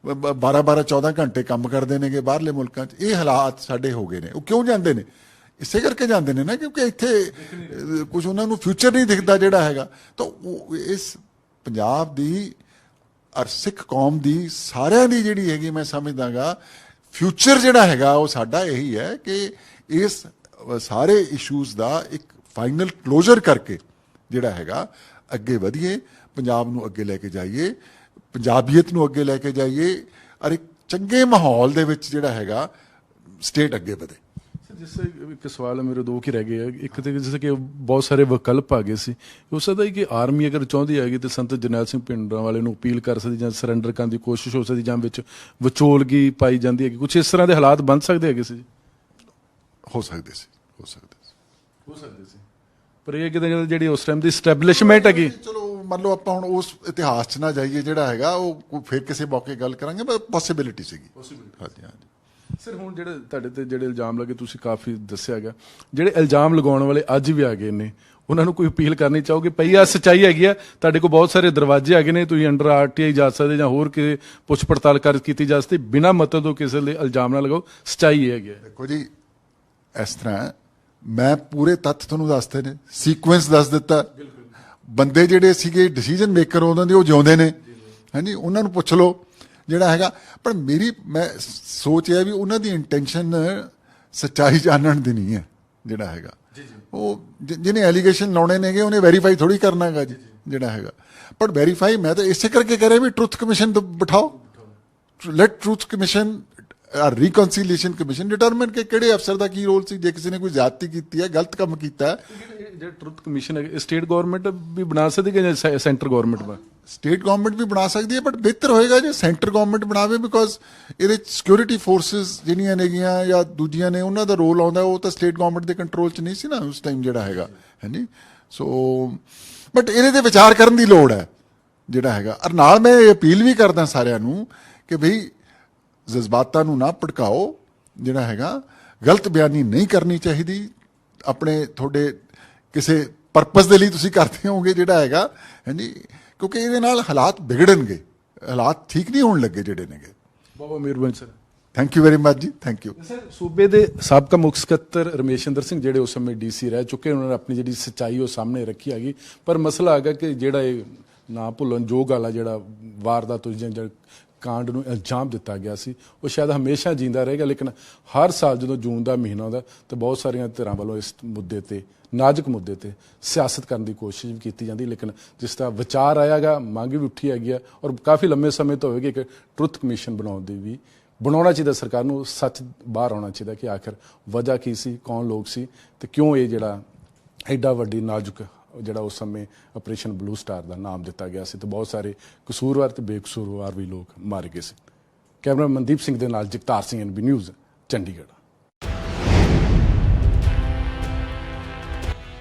12-14 ਘੰਟੇ ਕੰਮ ਕਰਦੇ ਨੇਗੇ ਬਾਹਰਲੇ ਮੁਲਕਾਂ 'ਚ। ਇਹ ਹਾਲਾਤ ਸਾਡੇ ਹੋ ਗਏ ਨੇ। ਉਹ ਕਿਉਂ ਜਾਂਦੇ ਨੇ? ਇਸੇ ਕਰਕੇ ਜਾਂਦੇ ਨੇ ਨਾ, ਕਿਉਂਕਿ ਇੱਥੇ ਕੁਝ ਉਹਨਾਂ ਨੂੰ ਫਿਊਚਰ ਨਹੀਂ ਦਿਖਦਾ ਜਿਹੜਾ ਹੈਗਾ। ਤਾਂ ਇਸ ਪੰਜਾਬ ਦੀ ਔਰ ਸਿੱਖ ਕੌਮ ਦੀ ਸਾਰਿਆਂ ਦੀ ਜਿਹੜੀ ਹੈਗੀ, ਮੈਂ ਸਮਝਦਾਗਾ ਫਿਊਚਰ ਜਿਹੜਾ ਹੈਗਾ ਉਹ ਸਾਡਾ ਇਹੀ ਹੈ ਕਿ ਇਸ ਸਾਰੇ ਇਸ਼ੂਜ਼ ਦਾ ਇੱਕ ਫਾਈਨਲ ਕਲੋਜ਼ਰ ਕਰਕੇ ਜਿਹੜਾ ਹੈਗਾ ਅੱਗੇ ਵਧੀਏ, ਪੰਜਾਬ ਨੂੰ ਅੱਗੇ ਲੈ ਕੇ ਜਾਈਏ, ਪੰਜਾਬੀਅਤ ਨੂੰ ਅੱਗੇ ਲੈ ਕੇ ਜਾਈਏ, ਔਰ ਇੱਕ ਚੰਗੇ ਮਾਹੌਲ ਦੇ ਵਿੱਚ ਜਿਹੜਾ ਹੈਗਾ ਸਟੇਟ ਅੱਗੇ ਵਧੇ। ਜਿਸ ਇੱਕ ਸਵਾਲ ਹੈ ਮੇਰੇ, ਦੋ ਕੀ ਰਹਿ ਗਏ। ਇੱਕ ਤੇ ਜਿਵੇਂ ਕਿ ਬਹੁਤ ਸਾਰੇ ਵਿਕਲਪ ਆ ਗਏ ਸੀ, ਹੋ ਸਕਦਾ ਹੈ ਕਿ ਆਰਮੀ ਅਗਰ ਚਾਹੁੰਦੀ ਹੈਗੀ ਤੇ ਸੰਤ ਜਰਨੈਲ ਸਿੰਘ ਭਿੰਡਰਾਂ ਵਾਲੇ ਨੂੰ ਅਪੀਲ ਕਰ ਸਕਦੀ, ਜਾਂ ਸਰੈਂਡਰ ਕਰਨ ਦੀ ਕੋਸ਼ਿਸ਼ ਹੋ ਸਕਦੀ, ਜਾਂ ਵਿੱਚ ਵਿਚੋਲਗੀ ਪਾਈ ਜਾਂਦੀ ਹੈਗੀ, ਕੁਝ ਇਸ ਤਰ੍ਹਾਂ ਦੇ ਹਾਲਾਤ ਬਣ ਸਕਦੇ ਹੈਗੇ ਸੀ? ਹੋ ਸਕਦੇ ਸੀ। ਪਰ ਇਹ ਕਿਤੇ ਜਿਹੜੀ ਉਸ ਟਾਈਮ ਦੀ ਸਟੈਬਲਿਸ਼ਮੈਂਟ ਹੈਗੀ, ਚਲੋ ਮੰਨ ਲਓ ਆਪਾਂ ਹੁਣ ਉਸ ਇਤਿਹਾਸ 'ਚ ਨਾ ਜਾਈਏ, ਜਿਹੜਾ ਹੈਗਾ ਉਹ ਫਿਰ ਕਿਸੇ ਮੌਕੇ ਗੱਲ ਕਰਾਂਗੇ, ਪਰ ਪੋਸੀਬਿਲਿਟੀ ਸੀਗੀ। ਹਾਂਜੀ ਹਾਂਜੀ ਸਰ। ਹੁਣ ਜਿਹੜੇ ਤੁਹਾਡੇ ਤੇ ਜਿਹੜੇ ਇਲਜ਼ਾਮ ਲੱਗੇ, ਤੁਸੀਂ ਕਾਫੀ ਦੱਸਿਆ ਹੈਗਾ, ਜਿਹੜੇ ਇਲਜ਼ਾਮ ਲਗਾਉਣ ਵਾਲੇ ਅੱਜ ਵੀ ਆ ਗਏ ਨੇ, ਉਹਨਾਂ ਨੂੰ ਕੋਈ ਅਪੀਲ ਕਰਨੀ ਚਾਹੋਗੇ? ਪਈ ਆ ਸੱਚਾਈ ਹੈਗੀ ਆ, ਤੁਹਾਡੇ ਕੋਲ ਬਹੁਤ ਸਾਰੇ ਦਰਵਾਜ਼ੇ ਹੈਗੇ ਨੇ, ਤੁਸੀਂ ਅੰਡਰ RTI ਜਾ ਸਕਦੇ, ਜਾਂ ਹੋਰ ਕਿਸੇ ਪੁੱਛ ਪੜਤਾਲ ਕੀਤੀ ਜਾ ਸਕਦੀ, ਬਿਨਾਂ ਮਤਲਬ ਤੋਂ ਕਿਸੇ ਲਈ ਇਲਜ਼ਾਮ ਨਾ ਲਗਾਓ, ਸੱਚਾਈ ਇਹ ਹੈਗੀ। ਦੇਖੋ ਜੀ, ਇਸ ਤਰ੍ਹਾਂ ਮੈਂ ਪੂਰੇ ਤੱਥ ਤੁਹਾਨੂੰ ਦੱਸਦੇ ਨੇ, ਸੀਕੁਐਂਸ ਦੱਸ ਦਿੱਤਾ। ਬੰਦੇ ਜਿਹੜੇ ਸੀਗੇ ਡਿਸੀਜਨ ਮੇਕਰ ਉਹਨਾਂ ਦੇ, ਉਹ ਜਿਉਂਦੇ ਨੇ, ਹਾਂਜੀ, ਉਹਨਾਂ ਨੂੰ ਪੁੱਛ ਲਓ ਜਿਹੜਾ ਹੈਗਾ। ਪਰ ਮੈਂ ਸੋਚ ਇਹ ਵੀ ਉਹਨਾਂ ਦੀ ਇੰਟੈਂਸ਼ਨ ਸੱਚਾਈ ਜਾਣਨ ਦੀ ਨਹੀਂ ਹੈ, ਜਿਹੜਾ ਹੈਗਾ ਉਹ ਜਿਹਨੇ ਐਲੀਗੇਸ਼ਨ ਲਾਉਣੇ ਨੇਗੇ ਉਹਨੇ ਵੈਰੀਫਾਈ ਥੋੜੀ ਕਰਨਾ ਹੈਗਾ ਜੀ, ਜਿਹੜਾ ਹੈਗਾ। ਪਰ ਵੈਰੀਫਾਈ ਮੈਂ ਤਾਂ ਇਸੇ ਕਰਕੇ ਕਹਿ ਰਿਹਾ ਵੀ ਟਰੁੱਥ ਕਮਿਸ਼ਨ ਬਿਠਾਓ, let truth commission reconciliation commission determine ਕਿ ਕਿਹੜੇ ਅਫਸਰ ਦਾ ਕੀ ਰੋਲ ਸੀ, ਜੇ ਕਿਸੇ ਨੇ ਕੋਈ ਜ਼ਿਆਦਤੀ ਕੀਤੀ ਹੈ, ਗਲਤ ਕੰਮ ਕੀਤਾ ਹੈ। ਜਿਹੜਾ ਟਰੁੱਥ ਕਮਿਸ਼ਨ ਹੈ, ਸਟੇਟ ਗਵਰਨਮੈਂਟ ਵੀ ਬਣਾ ਸਕਦੀ ਹੈ ਜਾਂ ਸੈਂਟਰ ਗਵਰਨਮੈਂਟ? ਸਟੇਟ ਗਵਰਨਮੈਂਟ ਵੀ ਬਣਾ ਸਕਦੀ ਹੈ, ਬਟ ਬਿਹਤਰ ਹੋਏਗਾ ਜੇ ਸੈਂਟਰ ਗਵਰਨਮੈਂਟ ਬਣਾਵੇ, ਬਿਕੋਜ਼ ਇਹਦੇ ਸਿਕਿਉਰਿਟੀ ਫੋਰਸਿਸ ਜਿਹੜੀਆਂ ਨੇਗੀਆਂ ਜਾਂ ਦੂਜੀਆਂ ਨੇ, ਉਹਨਾਂ ਦਾ ਰੋਲ ਆਉਂਦਾ, ਉਹ ਤਾਂ ਸਟੇਟ ਗਵਰਨਮੈਂਟ ਦੇ ਕੰਟਰੋਲ 'ਚ ਨਹੀਂ ਸੀ ਨਾ ਉਸ ਟਾਈਮ, ਜਿਹੜਾ ਹੈਗਾ, ਹਾਂਜੀ। ਸੋ ਬਟ ਇਹਦੇ ਤੇ ਵਿਚਾਰ ਕਰਨ ਦੀ ਲੋੜ ਹੈ, ਜਿਹੜਾ ਹੈਗਾ। ਔਰ ਨਾਲ ਮੈਂ ਇਹ ਅਪੀਲ ਵੀ ਕਰਦਾ ਸਾਰਿਆਂ ਨੂੰ ਕਿ ਭਈ ਜਜ਼ਬਾਤਾਂ ਨੂੰ ਨਾ ਭੜਕਾਓ, ਜਿਹੜਾ ਹੈਗਾ ਗਲਤ ਬਿਆਨੀ ਨਹੀਂ ਕਰਨੀ ਚਾਹੀਦੀ। ਆਪਣੇ ਤੁਹਾਡੇ ਕਿਸੇ ਪਰਪਸ ਦੇ ਲਈ ਤੁਸੀਂ ਕਰਦੇ ਹੋਗੇ, ਜਿਹੜਾ ਹੈਗਾ, ਹਾਂਜੀ, ਕਿਉਂਕਿ ਇਹਦੇ ਨਾਲ ਹਾਲਾਤ ਵਿਗੜਨਗੇ, ਹਾਲਾਤ ਠੀਕ ਨਹੀਂ ਹੋਣ ਲੱਗੇ ਜਿਹੜੇ ਨੇਗੇ। ਬਹੁਤ ਬਹੁਤ ਮਿਹਰਬਾਨੀ sir. Thank you very much ਜੀ, ਥੈਂਕ ਯੂ। ਸਰ, ਸੂਬੇ ਦੇ ਸਾਬਕਾ ਮੁੱਖ ਸਕੱਤਰ ਰਮੇਸ਼ਿੰਦਰ ਸਿੰਘ ਜਿਹੜੇ ਉਸ ਸਮੇਂ DC ਰਹਿ ਚੁੱਕੇ, ਉਹਨਾਂ ਨੇ ਆਪਣੀ ਜਿਹੜੀ ਸੱਚਾਈ ਉਹ ਸਾਹਮਣੇ ਰੱਖੀ ਹੈਗੀ। ਪਰ ਮਸਲਾ ਹੈਗਾ ਕਿ ਜਿਹੜਾ ਇਹ ਨਾ ਭੁੱਲਣ ਯੋਗ ਵਾਲਾ ਜਿਹੜਾ ਵਾਰਦਾਤ ਜਾਂ ਕਾਂਡ ਨੂੰ ਇਲਜ਼ਾਮ ਦਿੱਤਾ ਗਿਆ ਸੀ, ਉਹ ਸ਼ਾਇਦ ਹਮੇਸ਼ਾ ਜਿੰਦਾ ਰਹੇਗਾ। ਲੇਕਿਨ ਹਰ ਸਾਲ ਜਦੋਂ ਜੂਨ ਦਾ ਮਹੀਨਾ ਆਉਂਦਾ ਤਾਂ ਬਹੁਤ ਸਾਰੀਆਂ ਧਿਰਾਂ ਵੱਲੋਂ ਇਸ ਮੁੱਦੇ ਤੇ, ਨਾਜ਼ੁਕ ਮੁੱਦੇ ਤੇ ਸਿਆਸਤ ਕਰਨ ਦੀ ਕੋਸ਼ਿਸ਼ ਵੀ ਕੀਤੀ ਜਾਂਦੀ। ਲੇਕਿਨ ਜਿਸ ਤਰ੍ਹਾਂ ਵਿਚਾਰ ਆਇਆਗਾ, ਮੰਗ ਵੀ ਉੱਠੀ ਹੈਗੀ ਆ, ਔਰ ਕਾਫੀ ਲੰਮੇ ਸਮੇਂ ਤੋਂ ਹੋਵੇਗੀ ਕਿ ਟਰੁੱਥ ਕਮਿਸ਼ਨ ਬਣਾਉਣ ਦੀ ਵੀ ਬਣਾਉਣਾ ਚਾਹੀਦਾ। ਸਰਕਾਰ ਨੂੰ ਸੱਚ ਬਾਹਰ ਆਉਣਾ ਚਾਹੀਦਾ ਕਿ ਆਖਿਰ ਵਜ੍ਹਾ ਕੀ ਸੀ, ਕੌਣ ਲੋਕ ਸੀ, ਤੇ ਕਿਉਂ ਇਹ ਜਿਹੜਾ ਐਡਾ ਵੱਡੀ ਨਾਜ਼ੁਕ ਜਿਹੜਾ ਉਸ ਸਮੇਂ ਆਪਰੇਸ਼ਨ ਬਲੂ ਸਟਾਰ ਦਾ ਨਾਮ ਦਿੱਤਾ ਗਿਆ ਸੀ, ਤੇ ਬਹੁਤ ਸਾਰੇ ਕਸੂਰਵਾਰ ਤੇ ਬੇਕਸੂਰਵਾਰ ਵੀ ਲੋਕ ਮਾਰੇ ਗਏ ਸੀ। ਕੈਮਰਾ ਮਨਦੀਪ ਸਿੰਘ ਦੇ ਨਾਲ ਜਗਤਾਰ ਸਿੰਘ, NB ਨਿਊਜ਼, ਚੰਡੀਗੜ੍ਹ।